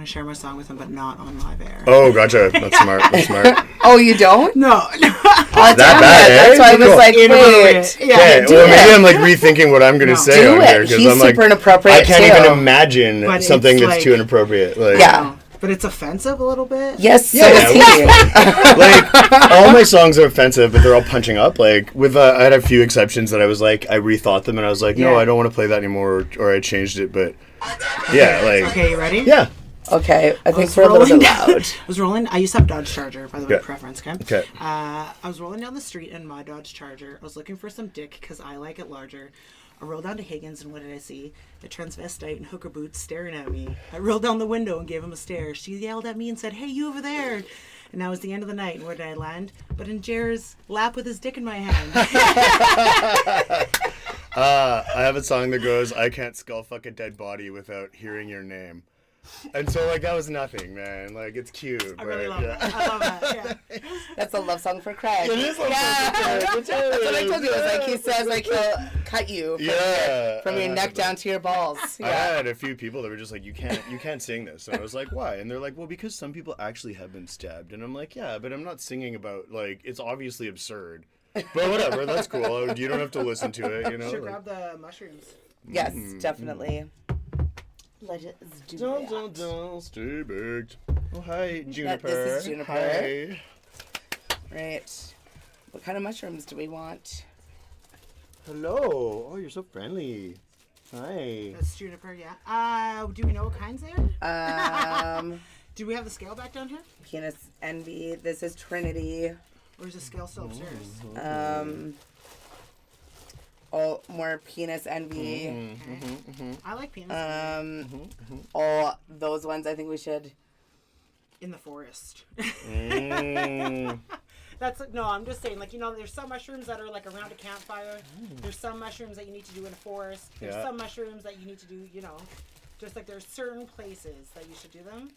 want to share my song with him, but not on live air. Oh, gotcha. That's smart. That's smart. Oh, you don't? No. Oh, That bad, eh? That's why I was Cool. like, wait. Yeah. Okay, well, maybe I'm like rethinking what I'm gonna say Do on it. here because He's I'm like, super inappropriate I can't too. even imagine But something it's that's like- too inappropriate. Like, Yeah. But it's offensive a little bit. Yes, Yeah, so is he. like all my songs are offensive, but they're all punching up. Like with, I had a few exceptions that I was like, I rethought them and I was like, no, Yeah. I don't want to play that anymore, or I changed it. But yeah, like Okay, you ready? yeah, Okay, I think was we're a little rolling bit down. loud. I was rolling. I used to have Dodge Charger, by the way, Okay. preference. Okay. okay. I was rolling down the street in my Dodge Charger. I was looking for some dick because I like it larger. I rolled down to Higgins, and what did I see? A transvestite in hooker boots staring at me. I rolled down the window and gave him a stare. She yelled at me and said, "Hey, you over there!" And that was the end of the night. And where did I land? But in Jer's lap with his dick in my hand. I have a song that goes, I can't skull fuck a dead body without hearing your name. And so, like, that was nothing, man. Like, it's cute. I really but, love yeah. that. I love that. Yeah. That's a love song for Craig. It is love Yeah. song for Craig. That's what I told you. It's like he says, like he'll cut you from your neck down to your balls. I Yeah. had a few people that were just like, you can't sing this. And I was like, why? And they're like, well, because some people actually have been stabbed. And I'm like, yeah, but I'm not singing about, like, it's obviously absurd. But whatever, that's cool. You don't have to listen to it, you know? Should Like, grab the mushrooms. Yes, definitely. Let us do don't, that. don't, stay baked. Oh, hi, Juniper. This is Juniper. Hi. Right. What kind of mushrooms do we want? Hello. Oh, you're so friendly. Hi. That's juniper, yeah. Do we know what kinds they are? Do we have the scale back down here? Penis envy. This is Trinity. Or is the scale still upstairs? Oh, more penis envy. I like penis. Oh, those ones I think we should. In the forest. Mm. That's no, I'm just saying, like, you know, there's some mushrooms that are like around a campfire. There's some mushrooms that you need to do in a forest. There's Yeah. some mushrooms that you need to do, you know, just like there's certain places that you should do them.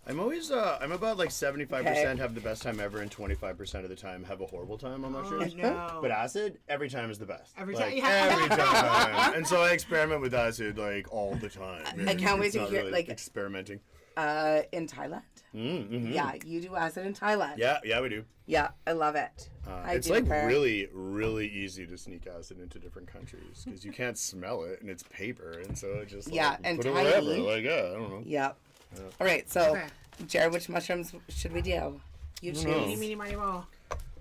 I'm always, I'm about like 75% Okay. have the best time ever and 25% of the time have a horrible time on mushrooms. No. But acid, every time is the best. Every Like, time, yeah. Every time. And so I experiment with acid like all the time. I can't wait It's to not hear, really like- experimenting. In Thailand. Mm-hmm. Yeah, you do acid in Thailand. Yeah, we do. Yeah, I love it. I It's do like prefer- really, really easy to sneak acid into different countries because you can't smell it and it's paper, and so it just Yeah, like, and put it tiny. wherever. Like I don't know. Yeah. All right, so Okay. Jared, which mushrooms should we do? You choose. know. Meeny, meeny, miny, mo.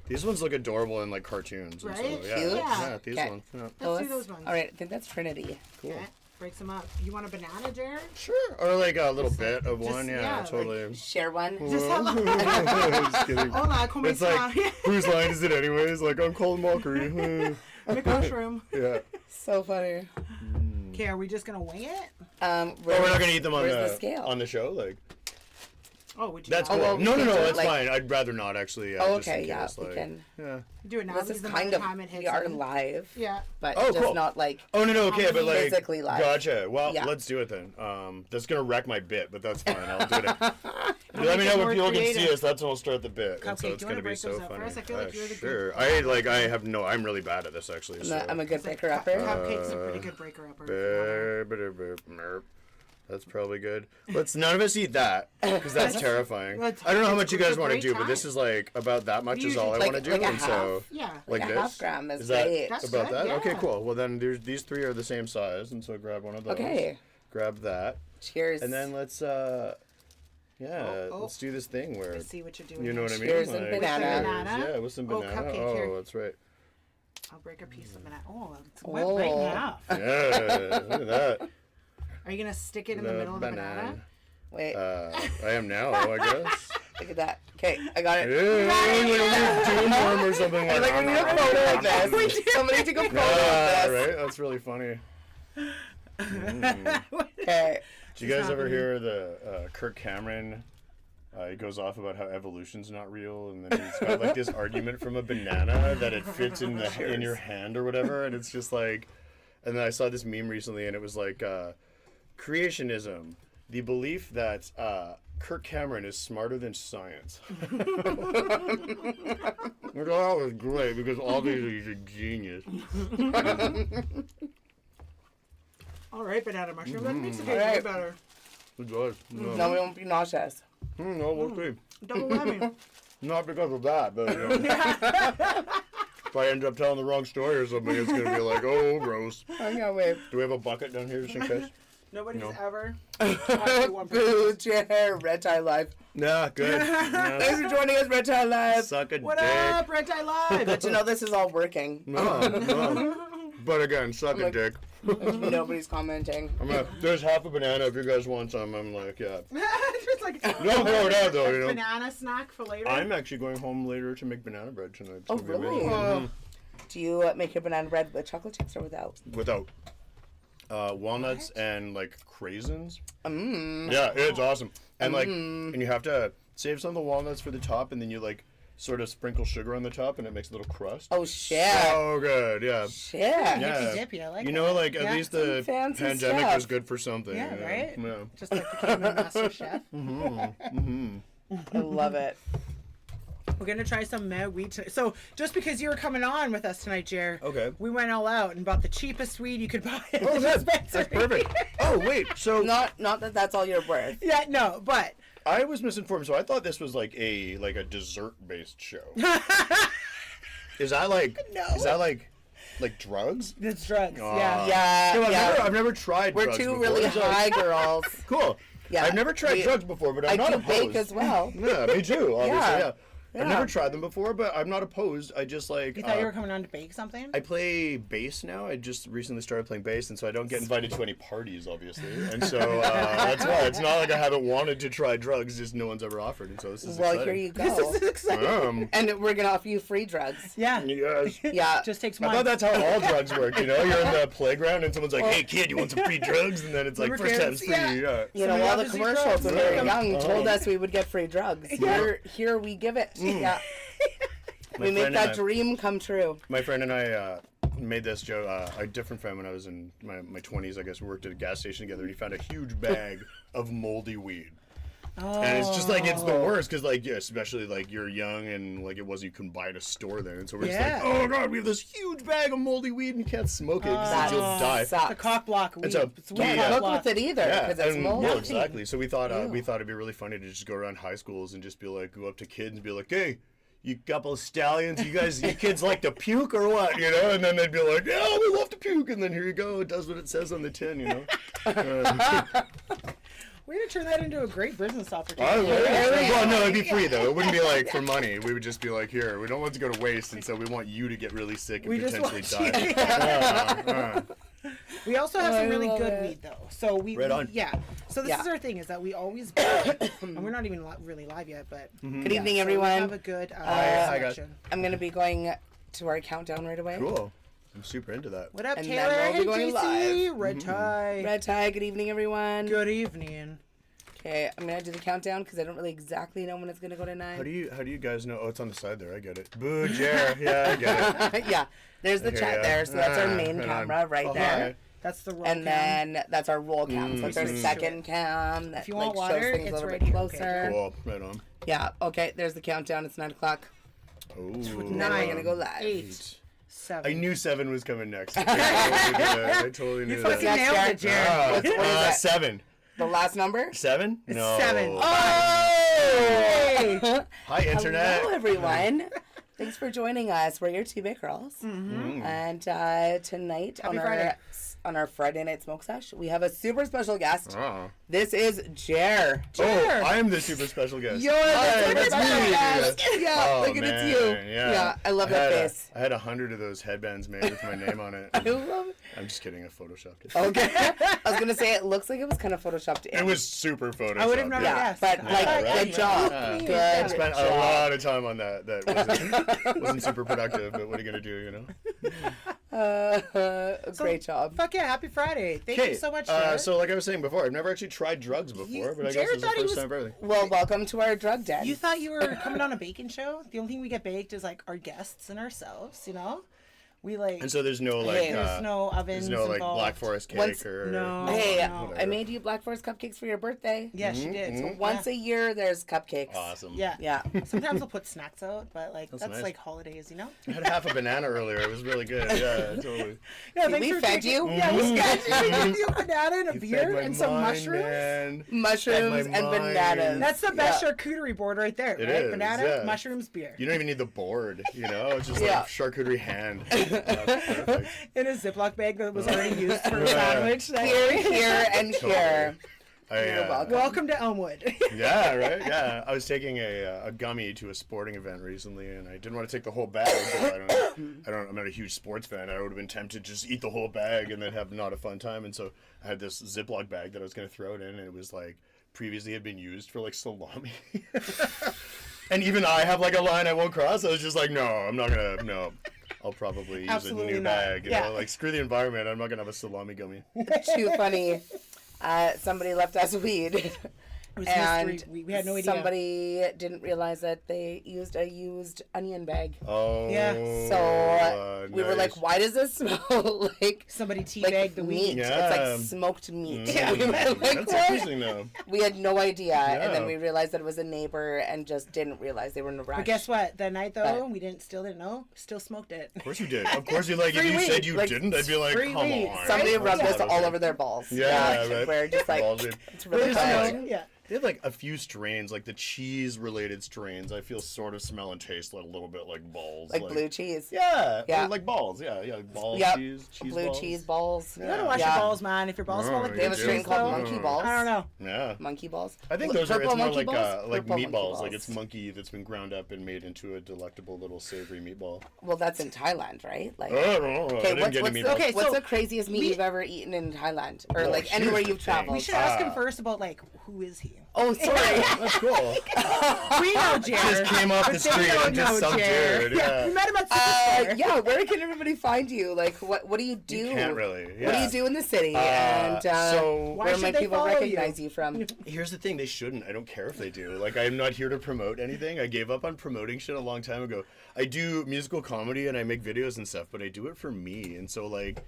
These ones look adorable in like cartoons. And Right? so, yeah, Cute. yeah, these Okay. ones. Yeah. Let's do those ones. All right, I think that's Trinity. Cool. Okay. Breaks them up. You want a banana, Jared? Sure, or like a little bit of just- one. Yeah, yeah, like- totally. Share one. Just have a... Just kidding. Hola, ¿cómo It's like, está? whose line is it anyways? Like, I'm Colin Mockery. Make a mushroom. Yeah. So funny. Okay, are we just gonna wing it? Oh, we're not gonna eat them on where's the scale? on the show. Like, Oh, would you? that's not? cool. well, we no, can do it, that's like- fine. I'd rather not actually. Oh, just in okay, yeah, case, we like, can. Yeah. Do it now. This because is the kind of, time it hits we are in. live, Yeah. but Oh, just cool. not like, Oh no, okay, but like physically live. Gotcha. Well, Yeah. let's do it then. That's gonna wreck my bit, but that's fine. I'll do it. You make let me it know more when people can see creative. us. That's when we'll start the bit, and Cupcake, so do it's you gonna wanna be break so those up for funny. us? I feel like you're the good- Sure. I'm really bad at this actually. So. I'm a good picker upper. Cupcake's a pretty good breaker upper. That's probably good. None of us eat that because that's terrifying. that's- I don't know how it's- much you it's guys a want to great do, but this time. is like about that much is all I Like- want to do, like a and so half. Yeah. like a this. half gram is that great. That's about good, that? Okay, yeah. cool. Well, then these three are the same size, and so grab one of those. Okay. Grab that, Cheers. and then let's Oh. let's do this thing where I see what you're doing. you know what I mean. Cheers and Like, banana. cheers. Banana? Yeah, with some Oh, banana. cupcake here. Oh, that's right. I'll break a piece of banana. Oh, it's Oh. right in half. Yeah, look at that. Are you gonna stick it in the middle of the banana? Wait, I am now, I guess. look at that. Okay, I got it. Yeah, doom worm or something I'm like like, we need a photo of this. Somebody take a photo Yeah, of this. right? That's really funny. Okay. Do you guys ever hear the Kirk Cameron? He goes off about how evolution's not real, and then he's got like this argument from a banana that it fits in your hand or whatever, and it's just like. And then I saw this meme recently, and it was like creationism, the belief that Kirk Cameron is smarter than science. I thought that was great because obviously he's a genius. All right, banana mushroom. That makes it taste All right. way better. It does. No, we won't be nauseous. No, we'll see. Double whammy. Not because of that, but you know. If I end up telling the wrong story or something, it's gonna be like, oh, gross. I can't wait. Do we have a bucket down here just in case? Nobody's No. ever. Boo, Jer, Red Tie Live. Nah, good. Nah. Thanks for joining us, Red Tie Live. Suck a What dick. up, Red Tie Live? But you know, this is all working. No. But again, suck a like- dick. Nobody's commenting. There's half a banana if you guys want some. I'm like, yeah. Just like Don't throw it out though, you know. banana snack for later. I'm actually going home later to make banana bread tonight. It's Oh, gonna be really? amazing. Do you make your banana bread with chocolate chips or without? Without walnuts and like craisins. Mmm. Yeah, it's awesome. And like, and you have to save some of the walnuts for the top, and then you like sort of sprinkle sugar on the top, and it makes a little crust. Oh, shit. So good, yeah. Shit. Yeah. Dippy, I like You know, like at Yeah. least the Some fancy pandemic stuff. was good for something. Yeah, you know? right? Yeah. Just like the Cayman Master Chef. I love it. We're gonna try some mad weed tonight. So just because you were coming on with us tonight, Jer, Okay. we went all out and bought the cheapest weed you could buy at Oh, the that's dispensary. perfect. Oh, wait. So Not that that's all you're worth. Yeah, no, but I was misinformed. So I thought this was like a dessert-based show. Is that like? No. Is that like drugs? it's drugs. Aw. Yeah. Yeah, No, yeah. I've never tried. We're drugs two before. really So- high girls. Cool. Yeah, I've never tried drugs before, but I'm I not do opposed. bake as well. Yeah, me too. Obviously, yeah. I've Yeah. never tried them before, but I'm not opposed. I just like. You thought you were coming on to bake something? I play bass now. I just recently started playing bass, and so I don't get invited to any parties, obviously. And so that's why. It's not like I haven't wanted to try drugs, just no one's ever offered. And so this is Well, exciting. here you This go. is exciting. And we're gonna offer you free drugs. Yeah. Yes. Yeah. Just takes I one. thought that's how all drugs work, you know? You're in the playground and someone's like, hey kid, you want some free drugs? And then it's like, Remember first time's kids? free. Yeah. Yeah. You know, Somebody all the offers you commercials drugs. when we were Yeah. young told us we would get free drugs. Here we give it. Yeah. We make friend that and I- dream come true. My friend and I made this joke. A different friend when I was in my 20s, I guess, we worked at a gas station together, and he found a huge bag of moldy weed. Oh. And it's just like, it's the worst, because like, yeah, especially like you're young and like you couldn't buy at a store then. And so we're Yeah. just like, oh God, we have this huge bag of moldy weed and you can't smoke it because you'll die. sucks. The cock block weed. It's a- It's weed yeah. Can't cock cook block. with it either Yeah, because it's and, mold. well, exactly. So we thought Ew. it'd be really funny to just go around high schools and just be like, go up to kids and be like, hey, you couple of stallions, you kids like to puke or what, you know? And then they'd be like, yeah, we love to puke. And then here you go, it does what it says on the tin, you know? We're gonna turn that into a great business opportunity. Well, no, it'd be free though. It wouldn't be like for money. We would just be like, here, we don't want it to go to waste, and so we want you to get really sick and We just potentially want you- die. We also have some I really love good it. weed though. So Right on. yeah. So this Yeah. is our thing is that we always and we're not even really live yet, but Good evening, so we everyone. have a good Hi, guys. selection. I'm going to be going to our countdown right away. Cool. I'm super into that. What up, And then Taylor? we'll be Hey, going JC. live. Red tie. Red tie, good evening, everyone. Good evening. Okay, I'm going to do the countdown because I don't really exactly know when it's going to go to 9. How do you guys know? Oh, it's on the side there. I get it. Boo, Jer. Yeah, I get it. Yeah, there's the Okay, chat yeah. there. So that's our main Right on. camera right Oh, there. hi. That's the roll And cam. then that's our roll cam. So that's our Mhm. second cam that If you want like, water, shows things a it's little right bit here. Okay, closer. Cool. Right on. Yeah, okay, there's the countdown. It's 9 o'clock. Oh. And then we're going to go live. 8, 7. I knew 7 was coming next. I totally knew fucking that. Next, nailed it, Jared. Jared. What is that? 7. The last number? 7? No. 7. Oh! Hi, Internet. Hello, everyone. Thanks for joining us. We're your two big girls. And tonight Happy on Friday. on our Friday night smoke sesh, we have a super special guest. Oh. This is Jer. Oh, I am the super special guest. You're the Hi, super that's special me. guest. Yeah, Oh, look at man, it's you. Yeah. I love that face. I had 100 of those headbands made with my name on it. I love it. I'm just kidding. I photoshopped it. Okay. I was gonna say it looks like it was kind of photoshopped in. It was super photoshopped. I would have never yeah, guessed. but I like thought good you job. Yeah. Good I spent a job. lot of time on that. That wasn't super productive, but what are you gonna do, you know? Great job. Fuck yeah, happy Friday. Thank you so much, Jared. so like I was saying before, I've never actually tried drugs before, but I guess Jared it's the thought he first was- time for everything. Well, welcome to our drug den. You thought you were coming on a baking show? The only thing we get baked is like our guests and ourselves, you know? We like. And so there's no like. Hey, there's no ovens. There's no like involved. Black Forest cake Once- or. No. Hey, whatever. I made you Black Forest cupcakes for your birthday. Yeah, she did. So Once a year, there's cupcakes. Awesome. Yeah. Yeah. Sometimes we'll put snacks out, but like that's nice. like holidays, you know. I had half a banana earlier. It was really good. Yeah, totally. Yeah, We fed you? Yeah, we fed you. We gave you a banana and a You beer fed my and some mind, mushrooms. man. Mushrooms Fed my and mind. bananas. That's the best charcuterie board right there, It right? is, Banana, yeah. mushrooms, beer. You don't even need the board, you know? It's just Yeah. like charcuterie hand. That's perfect. In a Ziploc bag that was already used for a sandwich. Here, and here. You're welcome. Welcome to Elmwood. Yeah, right. Yeah, I was taking a gummy to a sporting event recently, and I didn't want to take the whole bag. I'm not a huge sports fan. I would have been tempted to just eat the whole bag and then have not a fun time. And so I had this Ziploc bag that I was going to throw it in, and it was like previously had been used for like salami. And even I have like a line I won't cross. I was just like, no. I'll probably use Absolutely a new not. bag. You Yeah. know, like screw the environment. I'm not gonna have a salami gummy. Too funny. Somebody left us weed. It was And mystery. We had no idea. somebody didn't realize that they used a used onion bag. Oh, Yeah. So we were nice. like, why does this smell like Somebody teabagged like the meat? weed. Yeah. It's like smoked meat. Yeah. We were like, That's what? interesting though. We had no idea, and then Yeah. we realized that it was a neighbor, and just didn't realize they were in a rush. But guess what? That night though, But- we still didn't know. Still smoked it. Of course you did. Of course you like. If Free you weed. said you Like, didn't, I'd be like, free come weed. on. Somebody Yeah. rubbed this Yeah. all over their balls. Yeah, right. We're just like, Balls, dude. it's really Yeah. good. Yeah. They have like a few strains, like the cheese-related strains. I feel sort of smell and taste like a little bit like balls, Like blue cheese. Yeah, Yeah. or like balls. Yeah, like balls, Yep. cheese Blue balls. cheese balls. You gotta wash Yeah. your balls, man. If your balls smell like No, They have a you strain do. called No. monkey balls. I don't know. Yeah. Monkey balls. I think those are. Purple It's more monkey like balls? like Purple monkey meatballs. balls. Like it's monkey that's been ground up and made into a delectable little savory meatball. Well, that's in Thailand, right? Like, I don't know. I okay, didn't what's, get what's, any the, meatballs. Okay, what's so the craziest meat we- you've ever eaten in Thailand, or Oh, like here's anywhere the you've thing. traveled? We should ask him first about like who is he? Oh, sorry. That's cool. We know Jared. Just came off the But they street don't and just know some Jared. dude. Yeah. We met him at Superstore. Yeah, where can everybody find you? Like, what do you do? You can't really. What do yeah. you do in the city? And so Why where should might they people follow recognize you from? Here's the thing, they shouldn't. I don't care if they do. Like, I'm not here to promote anything. I gave up on promoting shit a long time ago. I do musical comedy and I make videos and stuff, but I do it for me. And so, like,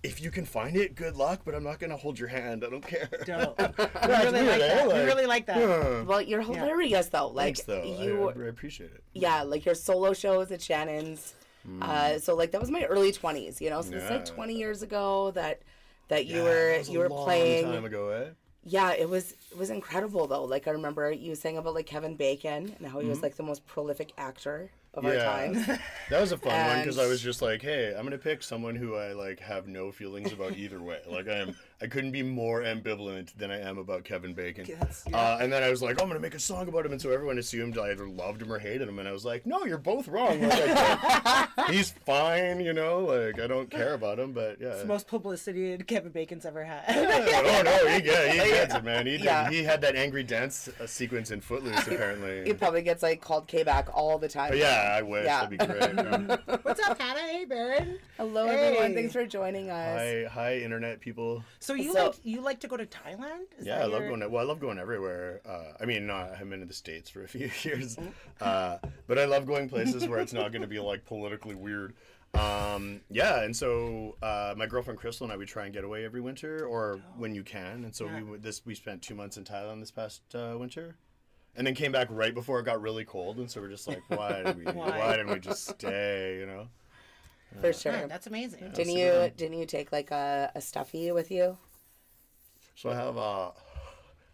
if you can find it, good luck, but I'm not going to hold your hand. I don't care. Dope. That's We really weird, like eh? that. We Like, really like that. huh. Well, you're hilarious though. Like Thanks, though. you, I appreciate it. yeah, like your solo shows at Shannon's. So like that was my early 20s, you know. So it's like Yeah. 20 years ago that you Yeah, were that was a long playing. time ago, eh? Yeah, it was incredible though. Like I remember you saying about like Kevin Bacon and how he was like the most prolific actor of our time. That was a fun one because I And- was just like, hey, I'm gonna pick someone who I like have no feelings about either way. Like I couldn't be more ambivalent than I am about Kevin Bacon. Yes, And then I was like, oh, I'm gonna make a song about him, and so everyone assumed I either loved him or hated him, and I was like, no, you're both wrong. Like, he's fine, you know. Like I don't care about him, but yeah. It's the most publicity Kevin Bacon's ever had. Oh no, he gets it, man. He did. Yeah. He had that angry dance sequence in Footloose, apparently. He probably gets like called K-back all the time. But yeah, I wish. Yeah. That'd be great. Yeah. What's up, Hannah? Hey, Baron. Hello Hey. everyone, thanks for joining us. Hi, internet people. So So- you like to go to Thailand? Is Yeah, that I love your- going. Well, I love going everywhere. I mean, I haven't been to the States for a few years, but I love going places where it's not going to be like politically weird. Yeah, and so my girlfriend Crystal and I, we try and get away every winter, or when you can. And so Yeah. we spent 2 months in Thailand this past winter, and then came back right before it got really cold. And so we're just like, why didn't we just stay? You know. For sure. Man, that's amazing. Didn't you take like a stuffy with you? So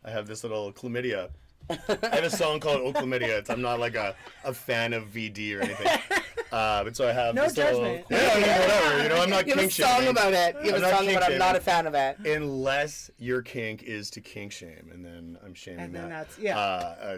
I have this little chlamydia. I have a song called "Oh Chlamydia." I'm not like a fan of VD or anything, but so I have No this judgment. Little, yeah, whatever. You know, I'm not You have a kink song shaming. about it. You have I'm a not song kink about I'm not a shaming. fan of it. Unless your kink is to kink shame, and then I'm shaming And then that. that's- yeah.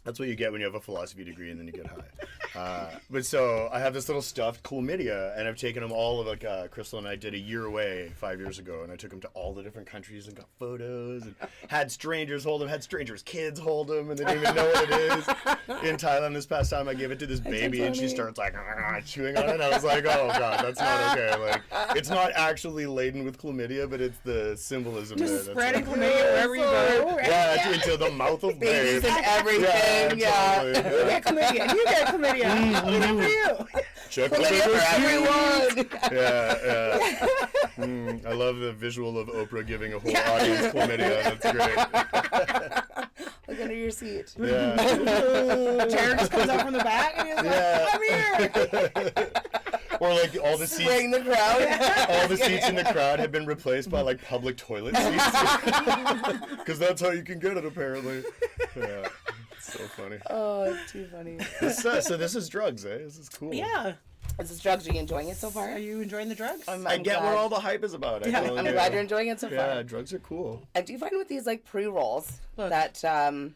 That's what you get when you have a philosophy degree and then you get high. But so I have this little stuffed chlamydia, and I've taken them all of like Crystal and I did a year away 5 years ago, and I took them to all the different countries and got photos and had strangers hold them, had strangers' kids hold them, and they didn't even know what it is. In Thailand this past time, I gave it to this baby, and she starts like chewing on it, and I was like, oh god, that's not okay. Like it's not actually laden with chlamydia, but it's the symbolism Just there. That's spreading like, chlamydia wherever you go. yeah, into the mouth of Babies babes. and everything. Yeah. totally. You get chlamydia. You get chlamydia. Good for you. Check Chlamydia for everyone. Yeah. I love the visual of Oprah giving a whole audience chlamydia. That's great. Look under your seat. Yeah. Jared just comes out from the back and he's like, I'm here. Or like all the seats, Spraying the crowd. all the seats in the crowd have been replaced by like public toilet seats. Because that's how you can get it apparently. Yeah. It's so funny. Oh, it's too funny. So this is drugs, eh? This is cool. Yeah. Is this drugs? Are you enjoying it so far? Are you enjoying the drugs? I'm I get glad. what all the hype is about. Yeah. I'm glad you're enjoying it so Yeah, far. drugs are cool. I do find with these like pre-rolls Look. that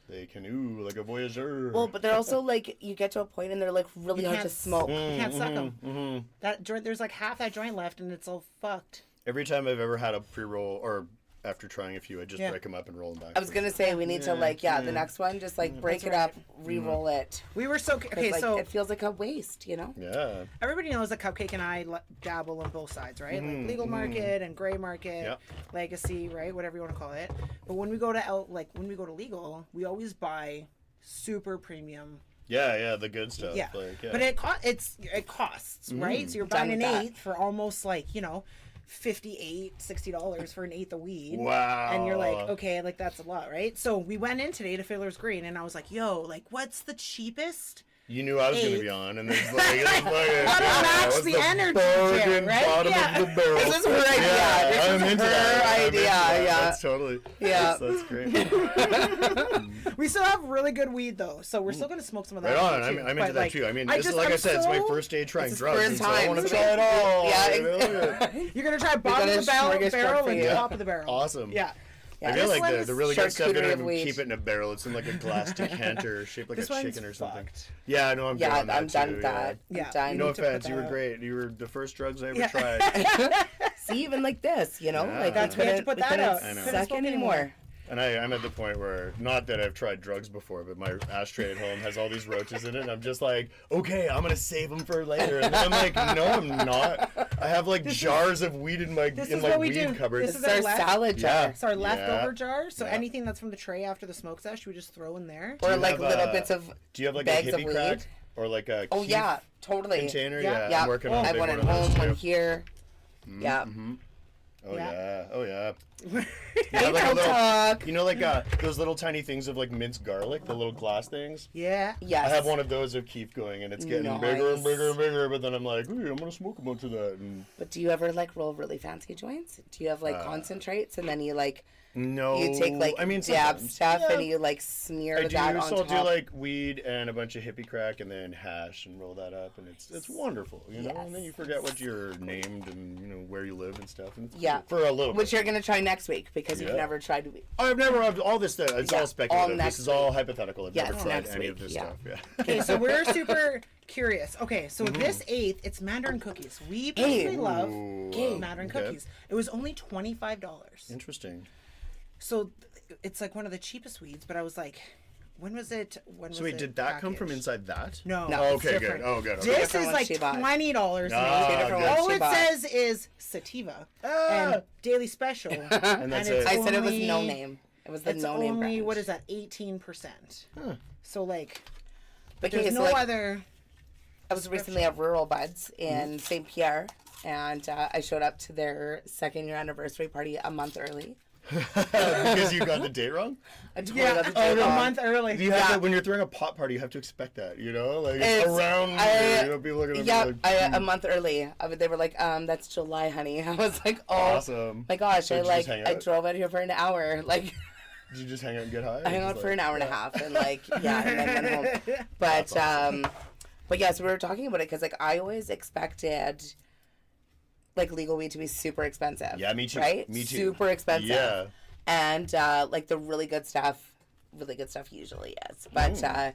They can like a voyageur. well, but they're also like you get to a point and they're like really You hard to can't smoke. You can't suck them. Mm-hmm. That joint, there's like half that joint left, and it's all fucked. Every time I've ever had a pre-roll, or after trying a few, I just break them up and roll them back. I was gonna say we need to like the next one just like break it up, re-roll it. We were so okay. Like, So it feels like a waste, you know. Yeah. everybody knows that Cupcake and I dabble on both sides, right? Like legal market and gray market, Yep. legacy, right? Whatever you want to call it. But when we go to when we go to legal, we always buy super premium. Yeah, the good stuff. Yeah, Like, but it costs, right? So you're Done buying with an that. eighth for almost like $60 for an eighth of weed. Wow. And you're like, okay, like that's a lot, right? So we went in today to Fiddler's Green, and I was like, yo, like what's the cheapest? You knew I was going to Eight. be on, and there's like, it's like How to match what's the energy, bargain Jared, right? bottom Yeah. of the barrel. This is her idea. Yeah, This I'm is into her that. I'm into idea, that. yeah. That's totally. Yeah. That's great. We still have really good weed though, so we're still gonna smoke some of that. Right on. too. I'm But, into that like, too. I mean, I this is just- like I'm I said, it's my so- first day trying It's his drugs, first and so I time, want to so try it all. Yeah, you know? You're gonna try bottom got of the a smorgasbord barrel for and you. top of the barrel. Awesome. Yeah. I feel This like one the is really good stuff, they charcuterie don't of even weed. keep it in a barrel. It's in like a glass decanter shaped like This a one's chicken or something. fucked. Yeah, I know. I'm Yeah, doing that I'm done too, with that. Yeah. I'm done. No need to put offense, you were that out. great. You were the first drugs I ever Yeah. tried. See, even like this, you know, Yeah. like That's we have to put that out. I know. Couldn't Suck smoke anymore. And I'm at the point where, not that I've tried drugs before, but my ashtray at home has all these roaches in it, and I'm just like, okay, I'm gonna save them for later. And then I'm like, no, I'm not. I have like jars of weed in my This in is my what we weed do. cupboard. This It's is our our left- salad jar. Yeah. It's our leftover Yeah. jar. So Yeah. anything that's from the tray after the smoke sesh, we just throw in there. Or you like have, little bits of Do you have like bags a of hippie weed. crack or like a Oh keef yeah, totally. container? Yeah. Yeah, Yeah, I'm working I on a have big one one at of those home, one too. here. Yeah. Oh Yeah. yeah. Oh yeah. Hey, like a now little, talk. you know, like those little tiny things of like minced garlic, the little glass things. Yeah. Yes. I have one of those of keep going, and it's getting bigger and Nice. bigger and bigger. But then I'm like, hey, I'm gonna smoke a bunch of that. And But do you ever like roll really fancy joints? Do you have like concentrates and then you like no, you take like I mean, dab sometimes. stuff Yeah. and you like smear I do. that on So I'll top? do like weed and a bunch of hippie crack, and then hash and roll that up, and it's wonderful, you know. And then you forget what you're named and you know where you live and stuff. And it's Yeah. cool. For a little. Which bit. you're gonna try next week because you've Yeah. never tried weed. I've never all this stuff. It's Yeah, all speculative. all This next is all week. hypothetical. I've Yes, never tried next any of week, this yeah. stuff. Yeah. Okay, so we're super curious. Okay, so this eighth, it's Mandarin cookies. We personally love Ooh, Mandarin okay. cookies. It was only $25. Interesting. So it's like one of the cheapest weeds, but I was like, when was it? So wait, did that come from packaged? inside that? No. No. Oh, it's okay, different. good. Oh, good. Okay. This Different is ones like she bought. $20. Ah, maybe. different ones All she it bought. says is sativa and daily special. And that's it's it. I said it was only- no name. It was the It's no name only brand. what is that? 18%. So like, Okay, there's so no like, other. I was recently at Rural Buds in St. Pierre, and I showed up to their 2nd-year anniversary party a month early. Because you got the date wrong? I totally Yeah, got the oh, date a wrong. month early. Do you have that when you're throwing a pot party? You have to expect that, you know, like It's- around. I- you know, people are gonna Yeah, be like, a month early. They were like, "That's July, honey." I was like, "Oh, awesome. my gosh!" So did you just hang I out? drove out here for an hour. Like, Did you just hang out and get high? I hung out for an hour and a half, and like, yeah, and then went home. But yeah, so we were talking about it because like I always expected like legal weed to be super expensive. Yeah, me too. Right? Me too. Super expensive. Yeah. And like the really good stuff usually is. But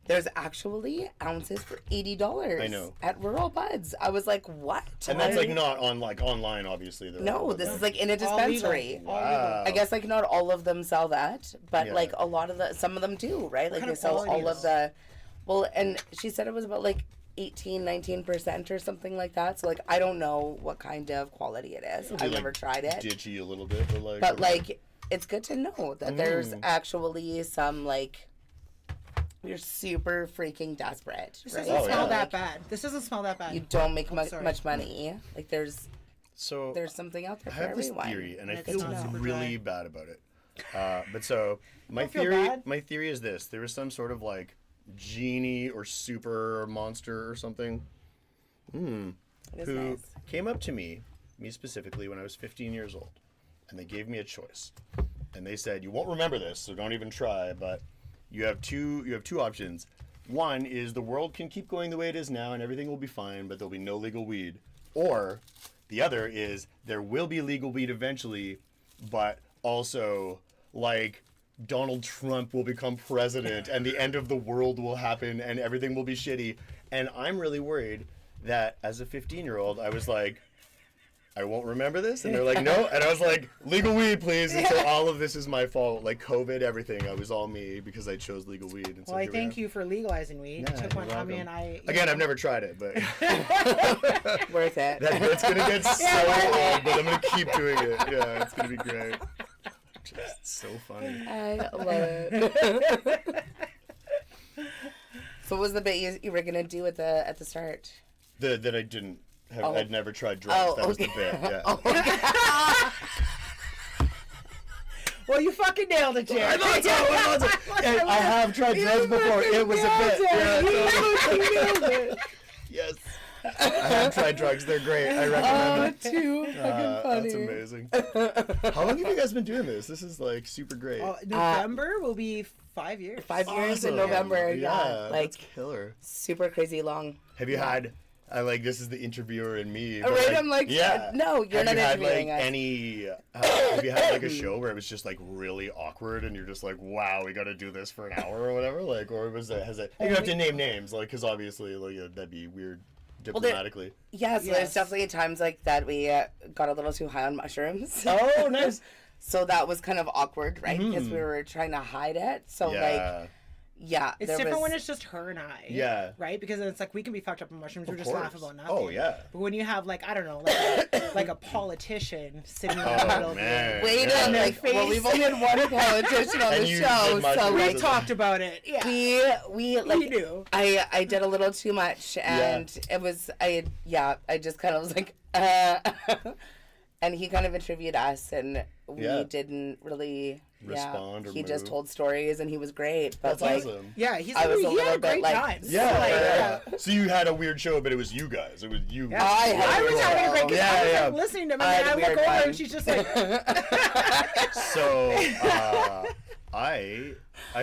there's actually ounces for $80. I know. At Rural Buds. I was like, what? And that's like not on like online, obviously. Though. No, this is like in a All legal. dispensary. All legal. Wow. I guess like not all of them sell that, but Yeah. like a lot of some of them do, right? Like kind they of sell quality all is- of the, well, and she said it was about like 19% or something like that. So like I don't know what kind of quality it is. It'll I've be, never like, tried it, Ditchy a little bit, but like. but like it's good to know that there's actually some like you're super freaking desperate. This right? doesn't smell that Like, bad. This doesn't smell that bad. you don't make sorry. much money. Like there's So something out there I for have this everyone. theory, and I It's feel not super really dry. bad about it. But so my feel theory, bad. my theory is this: there was some sort of like genie or super monster or something, It is who nice. came up to me specifically when I was 15 years old, and they gave me a choice, and they said, "You won't remember this, so don't even try, but you have two options. One is the world can keep going the way it is now, and everything will be fine, but there'll be no legal weed, or the other is there will be legal weed eventually, but also like Donald Trump will become president and the end of the world will happen and everything will be shitty." And I'm really worried that as a 15-year-old, I was like, I won't remember this. And they're like, no. And I was like, legal weed, please. And so all of this is my fault. Like COVID, everything. I was all me because I chose legal weed. And so Well, I here we thank are. you for legalizing weed. Yeah, Took one you're on me, and welcome. I Again, I've never tried it, but Worth it. it's going to get so old, but I'm going to keep doing it. Yeah, it's going to be great. Just so funny. I love it. So what was the bit you were gonna do at the start? That I didn't have, Oh. I'd never tried drugs. Oh, That was the okay. bit, yeah. Well, you fucking nailed it, Jared. Hey, I have tried drugs before. It was a bit. Yeah, yes. I have tried drugs. They're great. I recommend them. Too fucking funny. That's amazing. How long have you guys been doing this? This is like super great. November will be 5 years. 5 years in Awesome. November. Yeah, like that's killer. super crazy long. Have you had? This is the interviewer in me. Oh, but, right, I'm like, no, you're have not you had interviewing like us. any? Have you had like a show where it was just like really awkward and you're just like, wow, we got to do this for an hour or whatever? Like, or was it? Has it? You don't have to name names, like, because obviously, like, that'd be weird diplomatically. Yeah, so Yes. there's definitely times like that we got a little too high on mushrooms. Oh, nice. So that was kind of awkward, right? Because we were trying to hide it. So like, yeah, It's there different was, when it's just her and I. Yeah. Right? Because it's like we can be fucked up on mushrooms. We're just course. laugh about nothing. Oh, yeah. But when you have, like, I don't know, like a politician sitting in the middle Oh of man. wait yeah. a minute. Well, we've only had one politician on And the you show, did mushrooms so as We like talked about it. Yeah. we like We do. I did a little too much, and it was I just kind of was like, and he kind of interviewed us, and we Yeah. didn't really Respond or he just move. told stories, and he was great, but That's like. awesome. Yeah, he I was a had little a bit great like- time. Yeah. So you had a weird show, but it was you guys. It was you. Yeah. I had I was a having a great great time. Yeah, I was yeah. like listening to him, I and had a I look weird over time. and she's just like, So I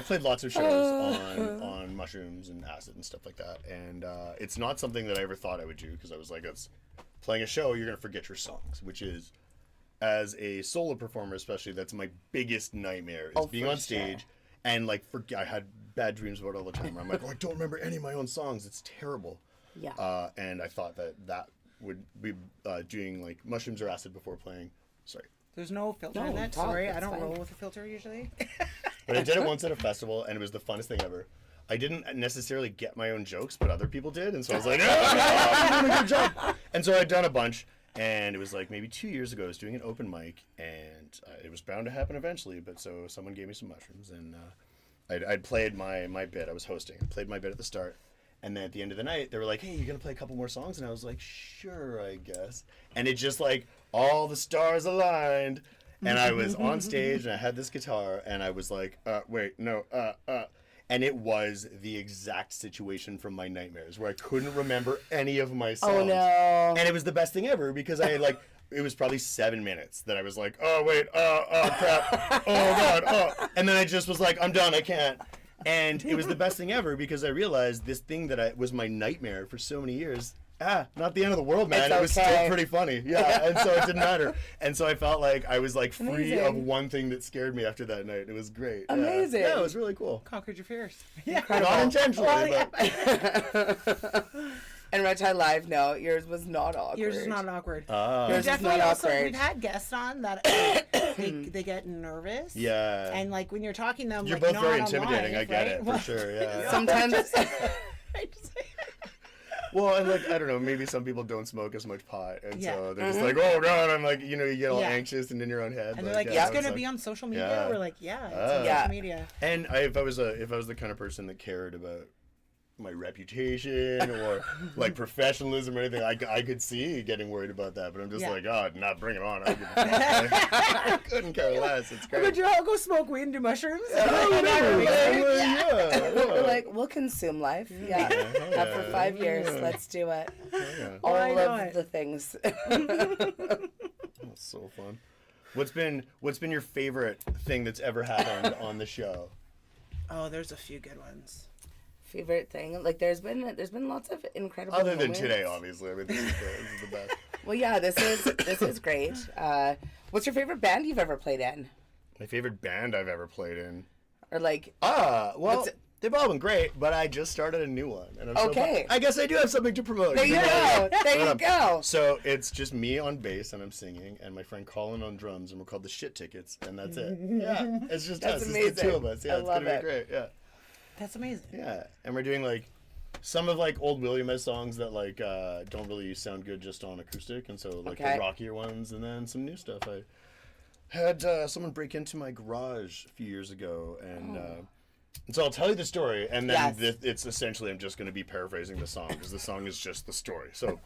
played lots of shows on mushrooms and acid and stuff like that, and it's not something that I ever thought I would do because I was like, it's playing a show, you're gonna forget your songs, which is, as a solo performer especially, that's my biggest nightmare is being for on stage sure. and like I had bad dreams about it all the time. Where I'm like, oh, I don't remember any of my own songs. It's terrible. Yeah. And I thought that would be doing like mushrooms or acid before playing. Sorry. there's no filter No, in that. talk, Sorry, I it's don't fine. roll with a filter usually. But I did it once at a festival, and it was the funnest thing ever. I didn't necessarily get my own jokes, but other people did, and so I was like, oh, I'm doing a good job. And so I'd done a bunch, and it was like maybe 2 years ago, I was doing an open mic, and it was bound to happen eventually, but so someone gave me some mushrooms, and I'd played my bit. I was hosting. I played my bit at the start, and then at the end of the night, they were like, hey, you gonna play a couple more songs? And I was like, sure, I guess. And it just like, all the stars aligned. And I was on stage, and I had this guitar, and I was like, wait, no, and it was the exact situation from my nightmares, where I couldn't remember any of my songs. Oh no. And it was the best thing ever, because I had like, it was probably 7 minutes that I was like, oh wait, oh crap, oh god, oh. And then I just was like, I'm done, I can't. And it was the best thing ever, because I realized this thing that was my nightmare for so many years, not the end of the world, man. It's It was okay. still pretty funny. Yeah, and so it didn't matter. And so I felt like I was like free Amazing. of one thing that scared me after that night. It was great. Yeah. Amazing. Yeah, it was really cool. Conquered your fears. Not intentionally, but And Red Tie Live, no, yours was not awkward. Yours is not awkward. Yours is Definitely not also, awkward. we've had guests on that they get nervous. yeah. And like when you're talking to them, You're like, both not very on intimidating. live, I get right? it Well, for sure. Yeah. Sometimes, I just- Well, and like I don't know, maybe some people don't smoke as much pot, and Yeah. so they're just like, oh god, I'm like, you know, you get all Yeah. anxious and in your own head. And they're like, yeah, it's gonna like- be on social media. Yeah. We're like, yeah, it's on Yeah. social media. And if I was the kind of person that cared about my reputation or like professionalism or anything, I could see getting worried about that. But I'm just Yeah. like, oh, not bring it on. I don't give a fuck. I couldn't care less. It's great. Would you all go smoke weed and do mushrooms? Whatever, man. We're like, we'll consume life. Yeah. After 5 years, let's do it. Yeah. All Why of not? the things. That's so fun. What's been your favorite thing that's ever happened on the show? Oh, there's a few good ones. Favorite thing? Like, there's been lots of incredible Other than moments. today, obviously. I mean, this is the best. Well, yeah, this is great. What's your favorite band you've ever played in? My favorite band I've ever played in. Or like, Well, What's- they've all been great, but I just started a new one. And I'm Okay. I guess I do have something to promote. there you go. There you go. So it's just me on bass and I'm singing, and my friend Colin on drums, and we're called the Shit Tickets, and that's it. Yeah, it's just That's us. amazing. It's the two of us. Yeah, I it's love gonna it. be great. Yeah, That's amazing. yeah, and we're doing like some of like old JWilliamez songs that like don't really sound good just on acoustic, and so like Okay. the rockier ones, and then some new stuff. I had someone break into my garage a few years ago, and so I'll tell you the story, and then Yes. it's essentially I'm just going to be paraphrasing the song because the song is just the story. So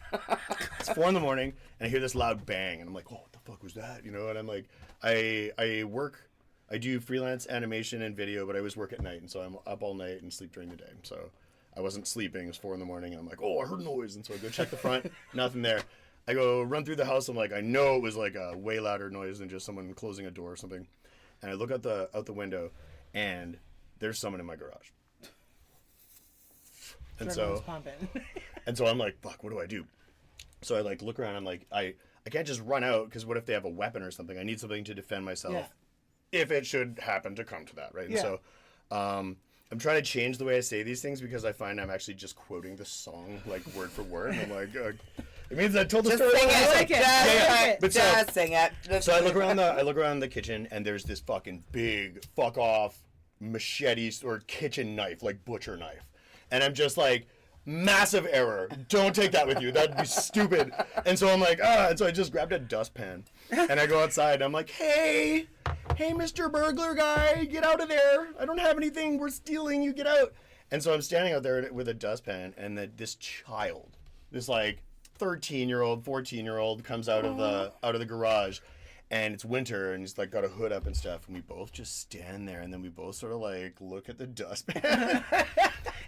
it's 4 a.m, and I hear this loud bang, and I'm like, oh, what the fuck was that? You know, and I'm like, I do freelance animation and video, but I always work at night, and so I'm up all night and sleep during the day. So I wasn't sleeping. It was 4 a.m, and I'm like, oh, I heard noise, and so I go check the front, nothing there. I go run through the house. I'm like, I know it was like a way louder noise than just someone closing a door or something. And I look out the window, and there's someone in my garage. And Everyone's so pumping. and so I'm like, fuck, what do I do? So I like look around. I'm like, I can't just run out because what if they have a weapon or something? I need something to defend myself Yeah. if it should happen to come to that, right? And Yeah. so I'm trying to change the way I say these things because I find I'm actually just quoting the song like word for word. And I'm like, it means I told the Just story. sing well. it. I like it. Just, I like it. But so- just sing it. So I look around the kitchen, and there's this fucking big fuck off machete or kitchen knife, like butcher knife, and I'm just like, massive error. Don't take that with you. That'd be stupid. And so I'm like, and so I just grabbed a dustpan, and I go outside. And I'm like, hey, Mr. Burglar guy, get out of there. I don't have anything. We're stealing. You get out. And so I'm standing out there with a dustpan, and this child, this like 13-year-old, 14-year-old comes out of the garage, and it's winter, and he's like got a hood up and stuff, and we both just stand there, and then we both sort of like look at the dustpan,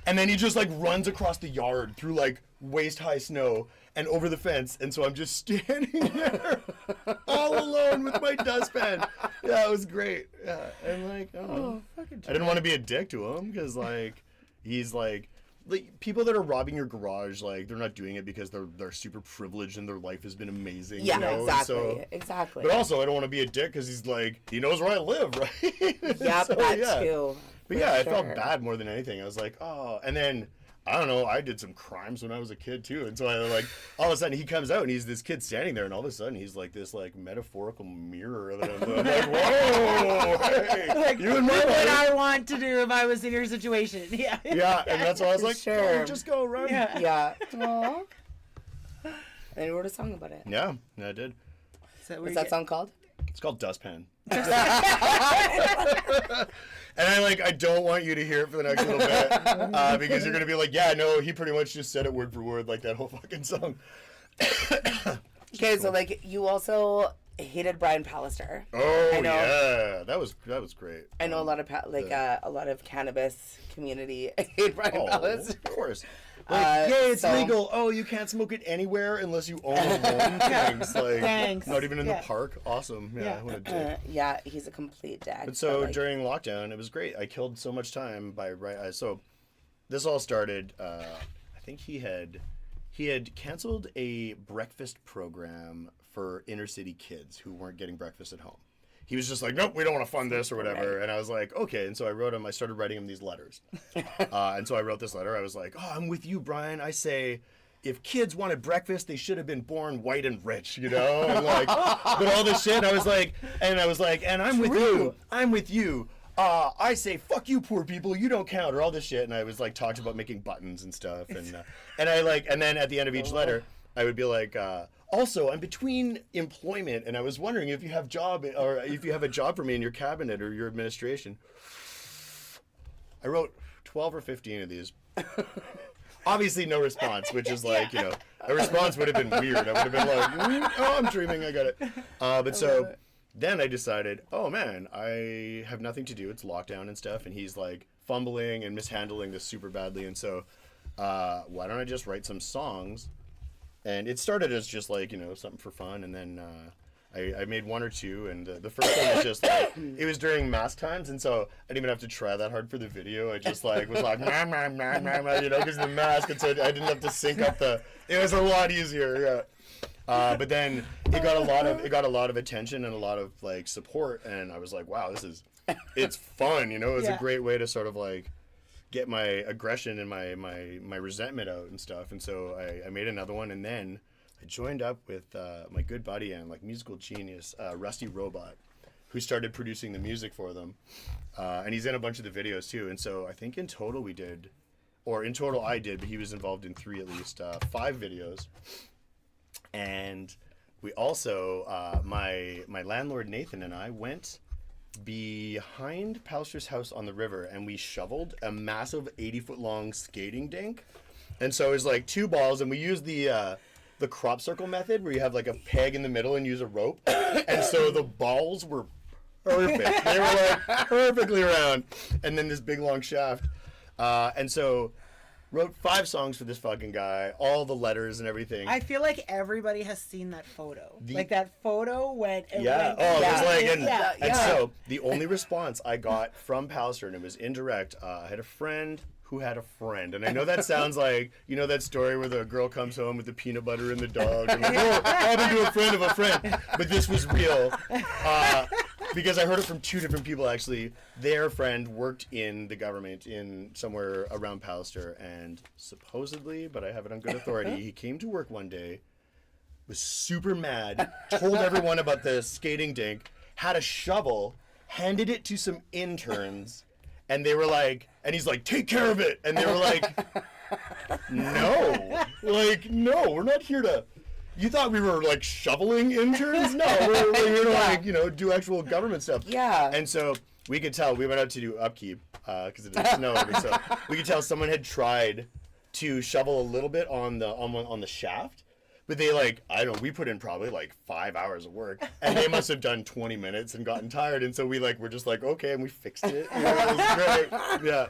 and then he just like runs across the yard through like waist high snow and over the fence, and so I'm just standing there all alone with my dustpan. Yeah, it was great. Yeah, and like, I don't know. I didn't want to be a dick to him because like he's like people that are robbing your garage, like they're not doing it because they're super privileged and their life has been amazing. Yeah, you know? And exactly. so, Exactly. but also, I don't want to be a dick because he's like he knows where I live, right? Yeah, So, that yeah. too. But for yeah, I sure. felt bad more than anything. I was like, oh, and then I don't know, I did some crimes when I was a kid too, and so I like all of a sudden he comes out and he's this kid standing there, and all of a sudden he's like this like metaphorical mirror that I'm like, whoa, hey, Like, you and my what would life. I want to do if I was in your situation? Yeah. Yeah, and that's why I was like, Sure. oh, just go run. Yeah. Yeah. Aww. And you wrote a song about it. Yeah, I did. So What's that song called? It's called Dustpan. And I don't want you to hear it for the next little bit because you're gonna be like, yeah, no, he pretty much just said it word for word like that whole fucking song. Okay, so like you also hated Brian Pallister. Oh I know. yeah, that was great. I know a lot of a lot of cannabis community hate Brian Pallister. Of course. Like, yeah, it's so- legal. Oh, you can't smoke it anywhere unless you own a home. Thanks. Like, Thanks. not even in Yeah. the park. Awesome. Yeah, what a dick. Yeah, he's a complete dick. But so like, during lockdown, it was great. I killed so much time by so this all started. I think he had canceled a breakfast program for inner city kids who weren't getting breakfast at home. He was just like, nope, we don't want to fund this or whatever. Right. And I was like, okay. And so I started writing him these letters. And so I wrote this letter. I was like, oh, I'm with you, Brian. I say, if kids wanted breakfast, they should have been born white and rich, you know? And like, but all this shit. And I was like, and I'm with you. I'm with you. I say, fuck you, poor people, you don't count, or all this shit. And I was like, talked about making buttons and stuff. And I like, and then at the end of each letter, I would be like, also, I'm between employment, and I was wondering if you have a job for me in your cabinet or your administration. I wrote 12 or 15 of these. Obviously no response, which is like, you know, a response would have been weird. I would have been like, oh, I'm dreaming, I got it. But so then I decided, oh man, I have nothing to do. It's lockdown and stuff. And he's like fumbling and mishandling this super badly. And so why don't I just write some songs? And it started as just like, you know, something for fun. And then I made one or two, and the first one was just like, it was during mask times, and so I didn't even have to try that hard for the video. I just like was like, you know, because of the mask, and so I didn't have to sync up it was a lot easier, yeah. But then it got a lot of attention and a lot of like support, and I was like, wow, it's fun, you know. It was a great way to sort of like get my aggression and my resentment out and stuff, and so I made another one, and then I joined up with my good buddy and like musical genius, Rusty Robot, who started producing the music for them. And he's in a bunch of the videos too. And so I think in total I did, but he was involved in 3 at least, 5 videos. And we also, my landlord Nathan and I went behind Pallister's house on the river, and we shoveled a massive 80-foot long skating dink. And so it was like 2 balls, and we used the crop circle method, where you have like a peg in the middle and use a rope. And so the balls were perfect. They were like perfectly round. And then this big long shaft. And so wrote 5 songs for this fucking guy, all the letters and everything. I feel like everybody has seen that photo. Like that photo when it went. Oh, it was like, and so the only response I got from Pallister, and it was indirect, I had a friend who had a friend. And I know that sounds like, you know, that story where the girl comes home with the peanut butter and the dog. And like, oh, happened to a friend of a friend. But this was real. Because I heard it from 2 different people, actually. Their friend worked in the government in somewhere around Pallister. And supposedly, but I have it on good authority, he came to work one day, was super mad, told everyone about the skating dink, had a shovel, handed it to some interns, and they were like, and he's like, take care of it. And they were like, no, we're not here to, you thought we were like shoveling interns? No, we're here to like, you know, do actual government stuff. Yeah. And so we could tell, we went out to do upkeep because it didn't snow. And so we could tell someone had tried to shovel a little bit on the shaft. But they like, I don't know, we put in probably like 5 hours of work, and they must have done 20 minutes and gotten tired. And so we're just like, okay, and we fixed it. You know, it was great. Yeah.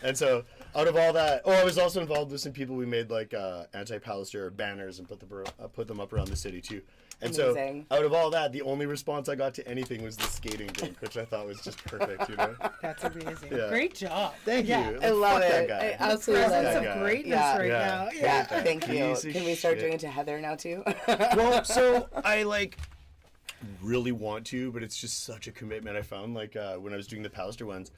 And so out of all that, I was also involved with some people. We made like anti-Pallister banners and put them up around the city too. And Amazing. So out of all that, the only response I got to anything was the skating rink, which I thought was just perfect, you know? That's amazing. Yeah. Great job. Thank you. I love Fuck it. That guy. I absolutely love Presence it. of greatness Yeah. now. Yeah, thank you. Piece of Can we start shit. doing it to Heather now too? Well, so I like really want to, but it's just such a commitment. I found like when I was doing the Pallister ones,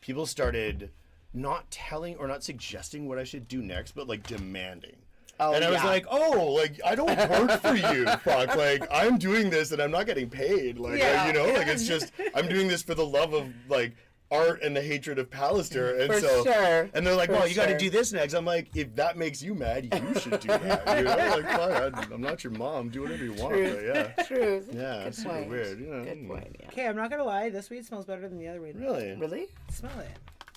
people started not telling or not suggesting what I should do next, but like demanding. Oh, and I was like, like, I don't work for you, fuck. Like, I'm doing this and I'm not getting paid. Like, you know, like, it's just, I'm doing this for the love of, like, art and the hatred of Pallister. And For so, sure. and they're like, well, you got to sure. do this next. I'm like, if that makes you mad, you should do that. You know, like, fuck, I'm not your mom. Do whatever you want. But yeah. Truth. Yeah, Good it's super point. weird. You know, Good point. Yeah. Okay, I'm not gonna lie. This weed smells better than the other weed. Really? Really? Smell it.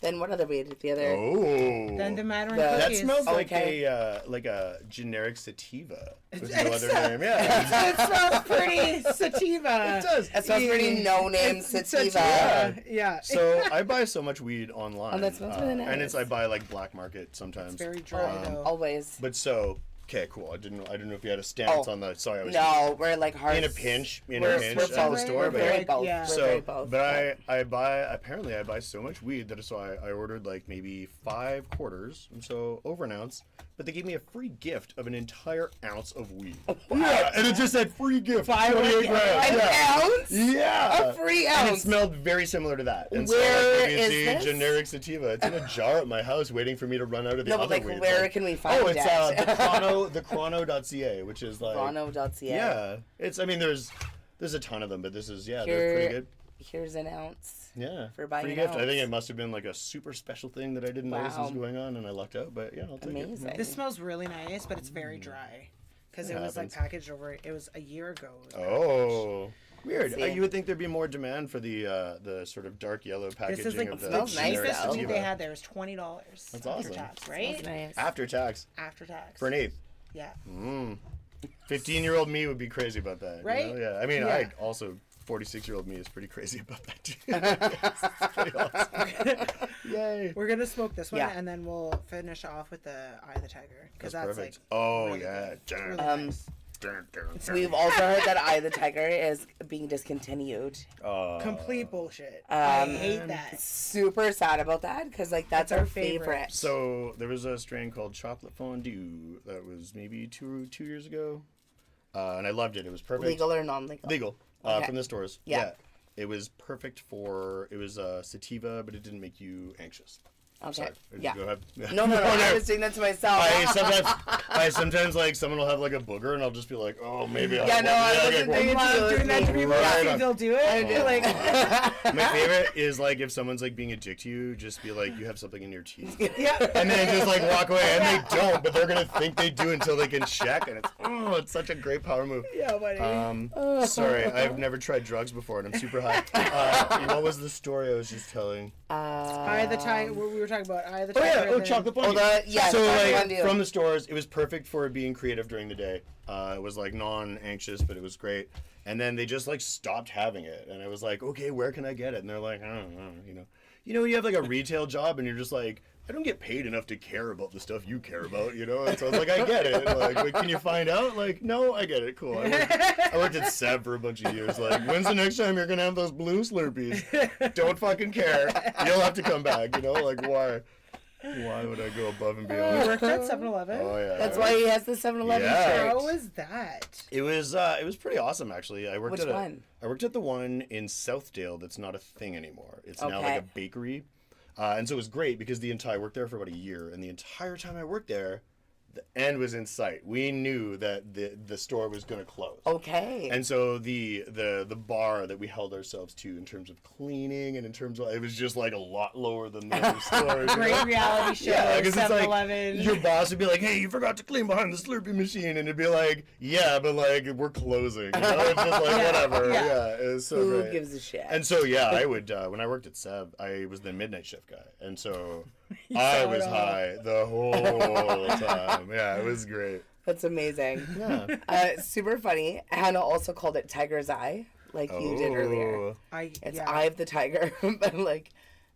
Then what other weed? The other. Oh. Then the Mandarin That cookies. That smells Okay. like a generic sativa. With no other name. Yeah. It smells pretty sativa. It does. That smells pretty no-name sativa. Yeah. So I buy so much weed online. Oh, that smells really nice. And I buy like black market sometimes. It's very dry though. Always. But so okay, cool. I didn't know if you had a stance on the. Sorry, I was No, we're like hard. in a pinch We're at the both. store. We're But very both. Yeah. We're very so, both. but I buy so much weed that I ordered like maybe 5 quarters, and so over an ounce. But they gave me a free gift of an entire ounce of weed. Yeah, and it just said free gift, 28 grams. An Yeah. ounce? Yeah. A free And it ounce. smelled very similar to that. And Where so, like, you is see this? generic sativa. It's in a jar at my house waiting for me to run out of the No, other but like, weed. where can we find Oh, it's that? thechrono.ca, which is like Bono.ca. yeah. It's I mean there's a ton of them, but this is they're You're pretty good. here's an ounce. Yeah. For buying Free an gift. I ounce. think it must have been like a super special thing that I didn't notice was Wow. going on, and I lucked out. But yeah, I'll take Amazing. it. This smells really nice, but it's very dry. Because it It was like happens. packaged over. It was a year ago. It was Oh. Weird. See. You would think there'd be more demand for the sort of dark yellow packaging This is like of the the smells nice, generic though. cheapest weed they sativa. had there was $20. That's after awesome. tax, Smells right? nice. After tax After tax. for an eighth. Yeah. 15-year-old me would be crazy about that. you Right? know? Yeah. I mean, Yeah. I also 46-year-old me is pretty crazy about that too. It's pretty awesome. Yay. We're gonna smoke this one, Yeah. and then we'll finish off with the Eye of the Tiger because that's perfect. like Oh really yeah. good. Really nice. We've also heard that Eye of the Tiger is being discontinued. Complete bullshit. I hate that. Super sad about that because like that's our favorite. So there was a strain called Chocolate Fondue that was maybe two years ago, and I loved it. It was perfect. Legal or non-legal? Legal. Okay. From the stores. Yeah. It was perfect for. It was sativa, but it didn't make you anxious. Okay. Sorry. Yeah. Go ahead. No. I was doing that to myself. I sometimes like someone will have like a booger and I'll just be like, oh maybe. Yeah, no, I wasn't well, doing Love doing that to people. Right See on. if they'll do it. I do. Like, My favorite is like if someone's like being a dick to you, just be like, you have something in your teeth. yeah. And then just like walk away, and they don't, but they're gonna think they do until they can check, and it's such a great power move. Yeah, buddy. Sorry, I've never tried drugs before, and I'm super high. What was the story I was just telling? Eye of the Tiger. We were talking about Eye of the Oh Tiger. yeah, and then- chocolate fondue. yes, so chocolate like fondue. from the stores, it was perfect for being creative during the day. It was like non-anxious, but it was great. And then they just like stopped having it, and I was like, okay, where can I get it? And they're like, I don't know, you know, when you have like a retail job, and you're just like, I don't get paid enough to care about the stuff you care about, you know? And so I was like, I get it. And like, wait, can you find out? Like, no, I get it. Cool. I worked at Sev for a bunch of years. Like, when's the next time you're gonna have those blue Slurpees? Don't fucking care. You'll have to come back, you know? Like, why? Why would I go above and You beyond? worked at 7-Eleven? Oh yeah. That's why he has the 7-Eleven Yeah. shirt. How was that? It was pretty awesome actually. I worked Which at one? I worked at the one in Southdale that's not a thing anymore. It's now Okay. like a bakery. And so it was great because I worked there for about a year, and the entire time I worked there, the end was in sight. We knew that the store was going to close. Okay. And so the bar that we held ourselves to in terms of cleaning and in terms of, it was just like a lot lower than the other stores. you Great know? reality show. Yeah, because it's like 7-Eleven. your boss would be like, "Hey, you forgot to clean behind the Slurpee machine," and it'd be like, "Yeah, but like we're closing." You know? It's just like whatever. Yeah. Yeah, it was so Who great. gives a shit? And so yeah, I would when I worked at Sev, I was the midnight shift guy, and so I was high the whole time. Yeah, it was great. That's amazing. Yeah. Super funny. Hannah also called it Tiger's Eye, like you did earlier. It's Eye of the Tiger. But like,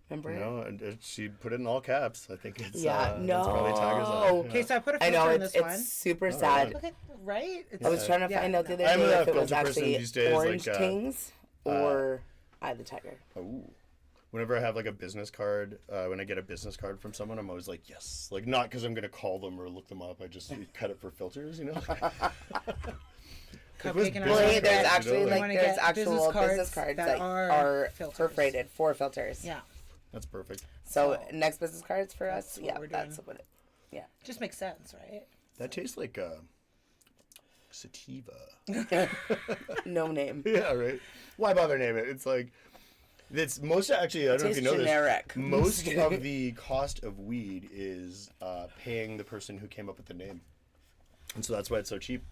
remember? No, and she put it in all caps. I think it's Yeah, no. It's probably Tiger's Eye. Okay, so I put a I filter know in it's this one. super sad. Look at, right? It's, I was trying to find out the other I'm day a if it was filter person actually these days, Orange like, Tings or Eye of the Tiger. Oh. Whenever I have like a business card, when I get a business card from someone, I'm always like, yes. Like, not because I'm going to call them or look them up. I just cut it for filters, you know? Cupcake and Well, Rae hey, Rae. there's You know, actually like- like there's get actual business business cards cards that that are are filters. perforated for filters. Yeah, That's perfect. So next business cards for us, what yeah, we're that's doing. what it. Yeah. just makes sense, right? That tastes like sativa. No name. Yeah, right? Why bother name it? It's like, it's most, actually, I don't know if you Tastes know generic. this. Most of the cost of weed is paying the person who came up with the name. And so that's why it's so cheap.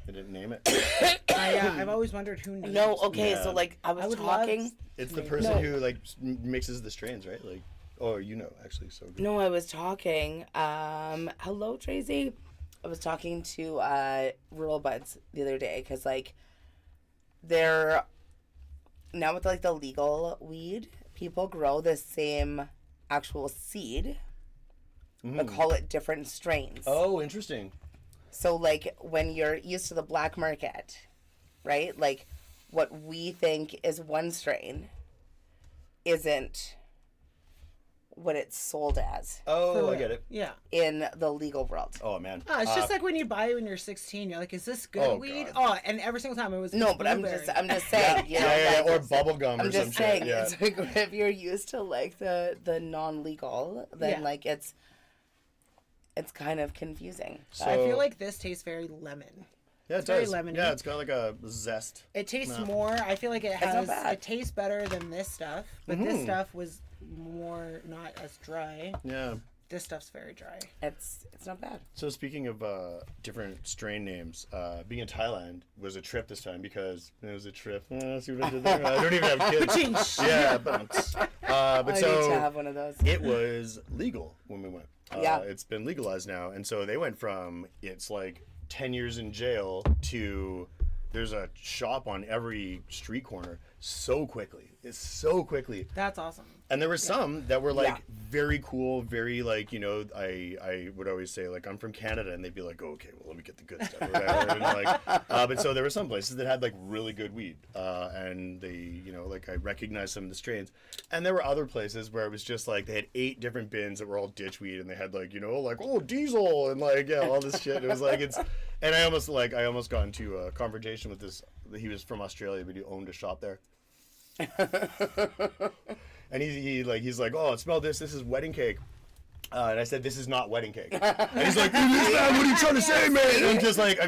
They didn't name it. I've always wondered who names. No, okay, Yeah. so like I was would talking. love- It's the person who like mixes the strains, right? Like, oh, you know, actually, so good. No, I was talking. Hello, Tracy. I was talking to Rural Buds the other day because like they're now with like the legal weed, people grow the same actual seed, but call it different strains. Oh, interesting. So like when you're used to the black market, right? Like what we think is one strain isn't what it's sold as Oh, I get it. Yeah. in the legal world. Oh, man. It's just like when you buy it when you're 16. You're like, is this good Oh, weed? God. Oh, and every single time it was. No, but I'm blueberry. just saying, you know, Yeah, like, or bubble gum or I'm some just saying, shit. Yeah. it's like if you're used to like the non-legal, then Yeah. like it's kind of confusing. So, I feel like this tastes very lemon. Yeah, it It's very does. lemony. Yeah, it's got like a zest. It tastes No. more. I feel like it not has. bad. It tastes better than this stuff, but this stuff was more not as dry. Yeah. This stuff's very dry. It's not bad. So speaking of different strain names, being in Thailand was a trip this time because it was a trip. See what I did there? I don't even have kids. Yeah, but I need to so have one of those. it was legal when we went. Yeah. It's been legalized now, and so they went from it's like 10 years in jail to there's a shop on every street corner so quickly. It's so quickly. That's awesome. And there were some that were like Yeah. very cool, very like, you know, I would always say like I'm from Canada, and they'd be like, oh, okay, well, let me get the good stuff or whatever. And like, but so there were some places that had like really good weed, and they, you know, like I recognized some of the strains, and there were other places where it was just like they had 8 different bins that were all ditch weed, and they had like, you know, like, oh, diesel and like, yeah, all this shit. It was like and I almost got into a conversation with this. He was from Australia, but he owned a shop there. And he's like, oh, smell this. This is wedding cake. And I said, this is not wedding cake. And he's like, it is that. What are you trying to say, man? And I'm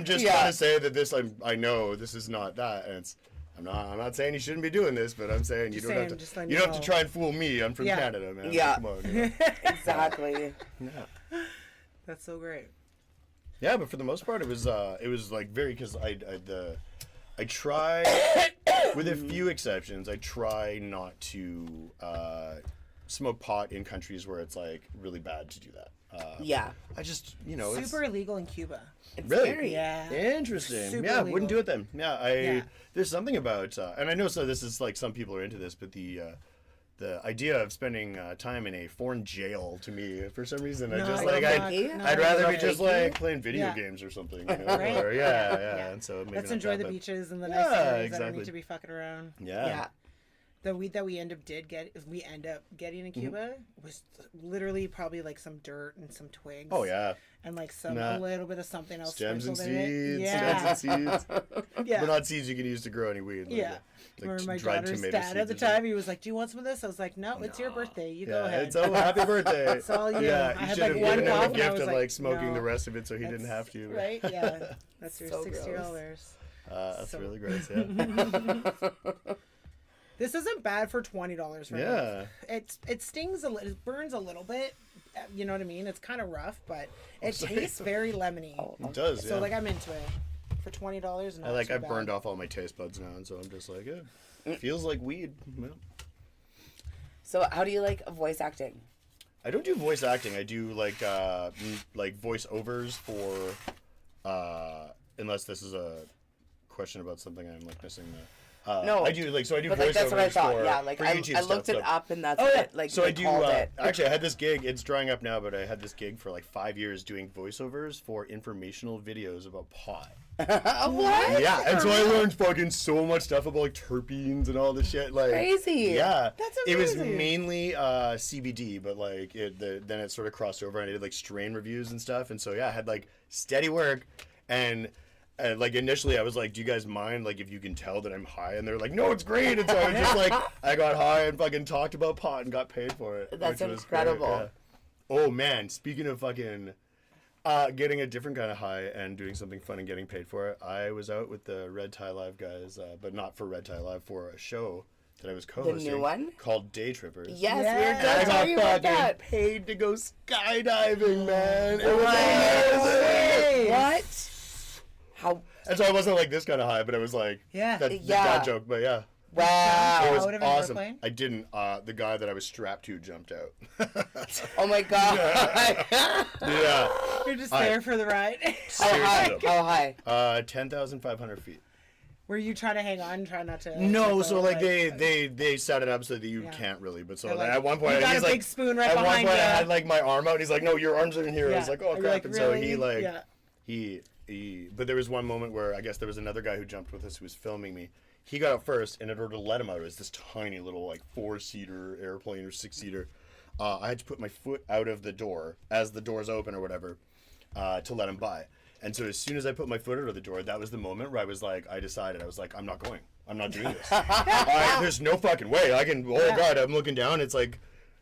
just trying to say that this, I know this is not that. And I'm not saying you shouldn't be doing this, but I'm saying you don't have to try and fool me. I'm from Canada, man. Yeah. Come on. You know? Exactly. Yeah. That's so great. Yeah, but for the most part, it was like very, because I try, with a few exceptions, I try not to smoke pot in countries where it's like really bad to do that. Yeah. I just, you know, Super illegal in Cuba. It's really very, Yeah. interesting. Super Yeah, illegal. wouldn't do it then. Yeah, Yeah. There's something about, and I know so this is like some people are into this, but the idea of spending time in a foreign jail to me, for some reason, No, I'd rather be just Thank you. like playing video Yeah. games or something. You know? Right. Or, yeah. And so maybe Let's not enjoy that, the but- beaches and the nice Yeah, areas. I don't exactly. need to be fucking around. Yeah. The weed that we end up getting in Cuba was literally probably like some dirt and some twigs. Oh yeah. And like a little bit of something else. Stems and sprinkled in it. seeds. Yeah. Stems and seeds. Yeah. But not seeds you can use to grow any weed. Like, Yeah. like Remember my dried daughter's tomato dad at the seeds or something. time, he was like, do you want some of this? I was like, no, it's your birthday. You go Yeah, ahead. it's happy birthday. It's all you. Yeah, I you had, should like, have one given him puff a and I gift was of like, like smoking no, the rest of it so he didn't have to. Right? Yeah. That's your So $60. That's So- really gross, yeah. This isn't bad for $20 right Yeah. now. It stings a little, it burns a little bit. You know what I mean? It's kind of rough, but it tastes very lemony. It does, yeah. So like I'm into it for $20. And I've burned off all my taste buds now, and so I'm just like, yeah, it feels like weed. Yeah. So how do you like voice acting? I don't do voice acting. I do like voiceovers for, unless this is a question about something I'm like missing. No, I do but voiceovers like that's what I thought. for, Yeah, like for I YouTube looked stuff, it so- up and that's Oh, what yeah. it, like So they I do. called it. Actually, I had this gig. It's drying up now, but I had this gig for like 5 years doing voiceovers for informational videos about pot. What? Yeah, and so I learned fucking so much stuff about like terpenes and all this shit. Like Crazy. Yeah, That's It was amazing. mainly CBD, but like then it sort of crossed over, and I did like strain reviews and stuff. And so yeah, I had like steady work, and like initially I was like, "Do you guys mind like if you can tell that I'm high?" And they're like, "No, it's great." And so I was just like, I got high and fucking talked about pot and got paid for it. That's which was great, incredible. yeah. Oh man, speaking of fucking. Getting a different kind of high and doing something fun and getting paid for it. I was out with the Red Tie Live guys, but not for Red Tie Live, for a show that I was co-hosting. new one? Called Day Trippers. Yes, Yeah. we were And I just got talking about fucking that. paid to go skydiving, man. It was Wow. amazing. What? How? And so I wasn't like this kind of high, but it was like Yeah. that Yeah. joke. But yeah, Wow. it was out of an awesome. airplane? I didn't. The guy that I was strapped to jumped out. Oh my god. Yeah. You're just there for the ride. How high? Seriously. How high? 10,500 feet. Were you trying to hang on, try not to? No, go, so like they set it up so that you Yeah. can't really. But so They're like, like, at one point "You got he's a like, big spoon right at one behind point I ya." had like my arm out. And he's like, "No, your arms are in here." I was Yeah. like, "Oh You're crap!" like, And so he "Really?" like Yeah. he. But there was one moment where I guess there was another guy who jumped with us who was filming me. He got out first, and in order to let him out, it was this tiny little like 4-seater airplane or 6-seater. I had to put my foot out of the door as the doors open or whatever to let him by. And so as soon as I put my foot out of the door, that was the moment where I was like, I decided, I was like, I'm not going. I'm not doing this. There's no fucking way. I can, oh God, I'm looking down. It's like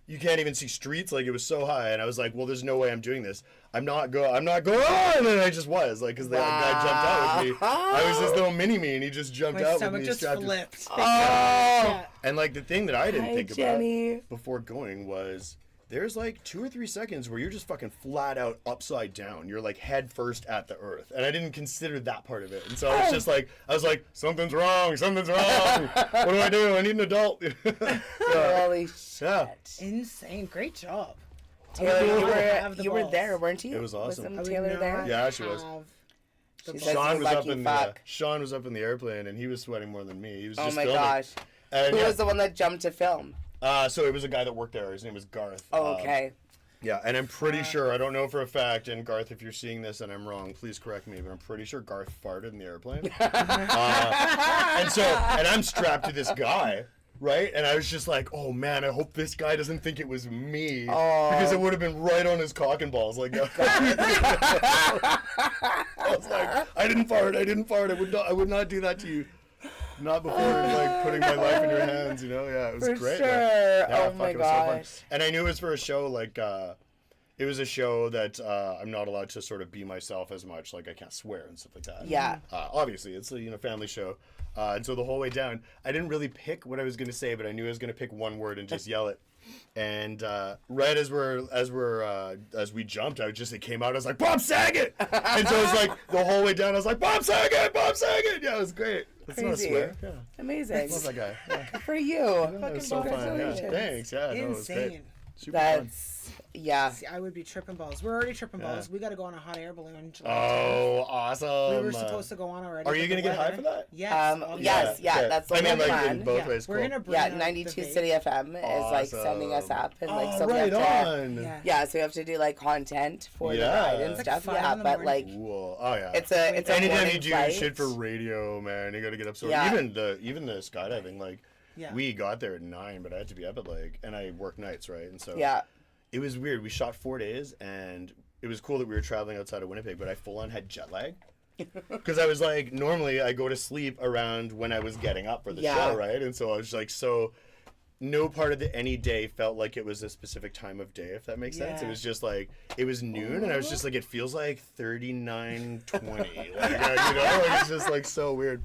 you can't even see streets. Like, it was so high. And I was like, well, there's no way I'm doing this. I'm not going. And I just was. Like, because the guy jumped out with me. I was this little mini-me, and he just jumped out with me. My stomach just flipped. Oh! Yeah. And, like, the thing that I didn't think Jenny. about before going was... There's like 2 or 3 seconds where you're just fucking flat out upside down. You're like head first at the earth. And I didn't consider that part of it. And so I was just like, something's wrong. Something's wrong. What do I do? I need an adult. Holy shit. Yeah. Insane. Great job. Taylor, you were there, weren't you? It was awesome. Wasn't Taylor there? Yeah, she was. She says Sean you was up lucky in fuck. Sean was up in the airplane, and he was sweating more than me. He was Oh just my filming. gosh. And Who was the one that jumped to film? So it was a guy that worked there. His name was Garth. Oh, okay. Yeah, and I'm pretty sure, I don't know for a fact, and Garth, if you're seeing this and I'm wrong, please correct me, but I'm pretty sure Garth farted in the airplane. And I'm strapped to this guy, right? And I was just like, oh man, I hope this guy doesn't think it was me. Oh. Because it would have been right on his cock and balls. Like, I was like, I didn't fart. I would not do that to you. Not before like putting my life in your hands, you know? Yeah, it was For great. sure. Yeah, Oh my it was so fun. gosh. And I knew it was for a show like it was a show that I'm not allowed to sort of be myself as much. Like I can't swear and stuff like that. Yeah. Obviously, it's a family show. And so the whole way down, I didn't really pick what I was going to say, but I knew I was going to pick one word and just yell it. And right as we jumped, it came out. I was like, Bob Saget! And so it was like the whole way down. I was like, Bob Saget, Bob Saget! Yeah, it was great. That's not a Crazy. swear. Yeah. Amazing. Love that guy. Yeah. Good for you. It was so fun. Yeah. Congratulations. Thanks. Yeah, no, it was great. Insane. Super fun. That's, yeah. See, I would be tripping balls. We're already tripping balls. We got to go on a hot air balloon. in July. Oh, awesome. We were supposed to go on already. Are you but going to the get high weather- for that? Yes. Yes, yeah, Okay. that's the I mean, like plan. in both ways. We're Cool. gonna bring Yeah, out 92 the City FM is like sending us up, and like so we right have to, on. Yeah. yeah, so we have to do like content for the Yeah. ride and It's like stuff. 5 Yeah, in the but morning. like Cool. Oh yeah. it's a Anytime morning you do flight. shit for radio, man, you got to get up so Yeah. even the skydiving, like Yeah. we got there at 9, but I had to be up at like, and I work nights, right? And so Yeah. it was weird. We shot 4 days, and it was cool that we were traveling outside of Winnipeg, but I full on had jet lag. Because I was like, normally I go to sleep around when I was getting up for the Yeah. show, right? And so I was like, so no part of any day felt like it was a specific time of day, if that makes sense. It Yeah. was just like, it was noon, and I was just like, it feels like 39:20. Like, you know, like, it's just like so weird.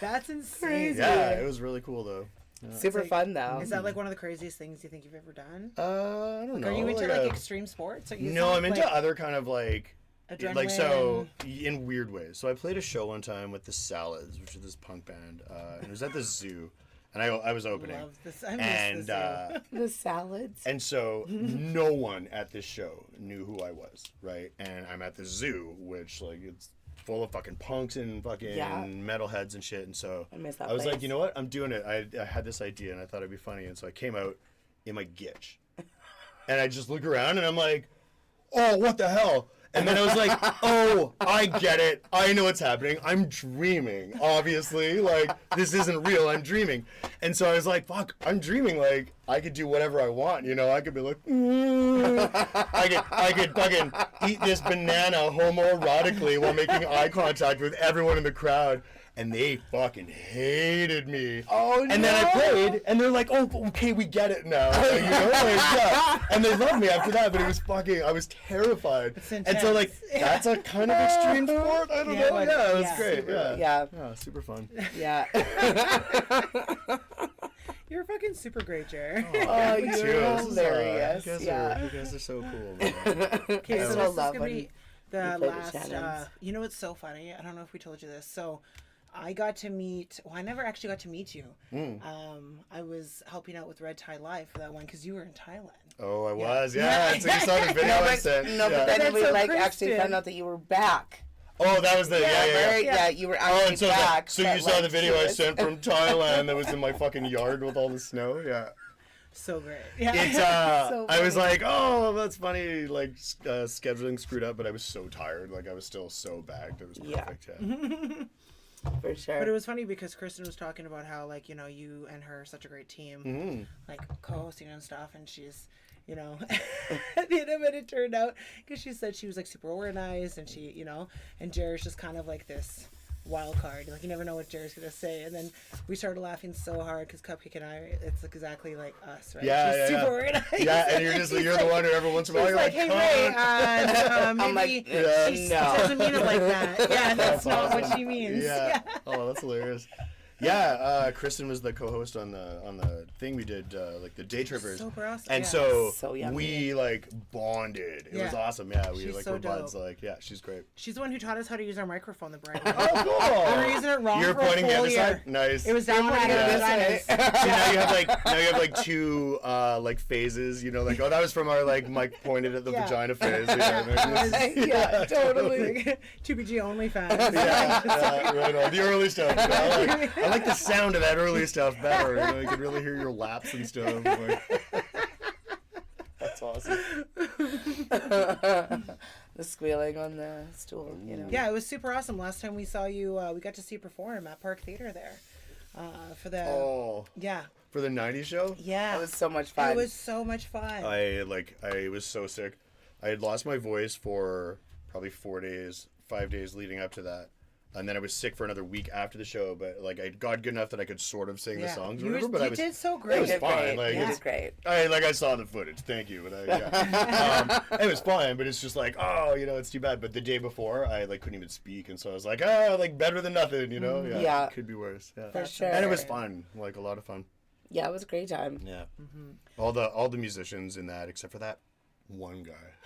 That's insane. Crazy. Yeah, it was really cool though. Super like- fun though. Is that like one of the craziest things you think you've ever done? I don't know. Are you into like like a- extreme sports? Or you No, sound I'm into like other kind of like so adrenaline? in weird ways. So I played a show one time with the Salads, which is this punk band, and it was at the zoo, and I was opening, Love this. I miss and this. The salads. and so no one at this show knew who I was, right? And I'm at the zoo, which like it's full of fucking punks and fucking Yeah. metalheads and shit, and so I miss that I was place. like, you know what, I'm doing it. I had this idea, and I thought it'd be funny, and so I came out in my gitch, and I just look around, and I'm like, oh, what the hell? And then I was like, oh, I get it. I know what's happening. I'm dreaming, obviously. Like, this isn't real. I'm dreaming. And so I was like, fuck, I'm dreaming. Like, I could do whatever I want. You know, I could be like, I could fucking eat this banana homoerotically while making eye contact with everyone in the crowd. And they fucking hated me. Oh, And then I played, and they're like, "Oh, okay, we get it now." Like, you know, like, yeah. And they loved me after that, but it was fucking. I was terrified. It's And so, like, intense. that's a kind of extreme sport. I don't Yeah, know. but- Yeah, it was yeah. great. Yeah. Yeah. Super fun. Yeah. You're fucking super great, Jer. Oh, Me you're too. This is, hilarious. you Yeah. guys are so cool, man. Okay, I so still this is love gonna when be the you play the last. Shannons. You know what's so funny? I don't know if we told you this. So, I got to meet. Well, I never actually got to meet you. I was helping out with Red Tie Live for that one because you were in Thailand. Oh, I was. Yeah. So you saw the video I sent. No, yeah. but then That's we so like actually Christian. found out that you were back. Oh, that was the yeah. Right? Yeah. Yeah, you were Oh, actually and so back. so you but, saw like, the video I she was- sent from Thailand that was in my fucking yard with all the snow. Yeah. So great. Yeah. It's So I was funny. like, oh, that's funny. Like scheduling screwed up, but I was so tired. Like I was still so bagged. It was Yeah. perfect. Yeah. For sure. But it was funny because Kristen was talking about how, like, you know, you and her are such a great team, like co-hosting and stuff, and she's, you know, at the end of it turned out, because she said she was like super organized, and she, you know, and Jared's just kind of like this wild card. Like, you never know what Jared's gonna say. And then we started laughing so hard because Cupcake and I, it's like exactly like us, right? Yeah, She's yeah, super yeah. organized. Yeah, and you're the one who every once in a while She's you're like, like, hey, "Come Ray, on." maybe Yeah. she No. doesn't mean it like that. Yeah, that's not awesome. what she means. Yeah. Oh, that's hilarious. Yeah, Kristen was the co-host on the thing we did, like the Day Trippers. So gross. And Yeah. So yummy. we like bonded. It was Yeah. awesome. Yeah, we She's like so were buds. dope. Like, yeah, she's great. She's the one who taught us how to use our microphone the bright. Oh, cool. We were using it wrong You're for a pointing the full other year. side. Nice. It was down at Yeah. her So now you have like two like phases. You know, like our like mic pointed at the Yeah. vagina phase. Yeah, totally. 2BG only fans. Yeah, right on. The early stuff. You know? I like the sound of that early stuff better. You know, you can really hear your laps and stuff. Like, that's awesome. The squealing on the stool, you know. Yeah, it was super awesome. Last time we saw you, we got to see you perform at Park Theater there. For the yeah. For the 90s show? Yeah. It was so much fun. It was so much fun. I was so sick. I had lost my voice for probably 5 days leading up to that. And then I was sick for another week after the show, but like I got good enough that I could sort of sing the songs or whatever. But you I was did so it great. was fine. Like, it was great. I saw the footage. Thank you. But it was fine. But it's just like, oh, you know, it's too bad. But the day before, I like couldn't even speak, and so I was like, like better than nothing, you know? Yeah. Could be worse. Yeah. For sure. And it was fun. Like a lot of fun. Yeah, it was a great time. Yeah. All the musicians in that, except for that one guy.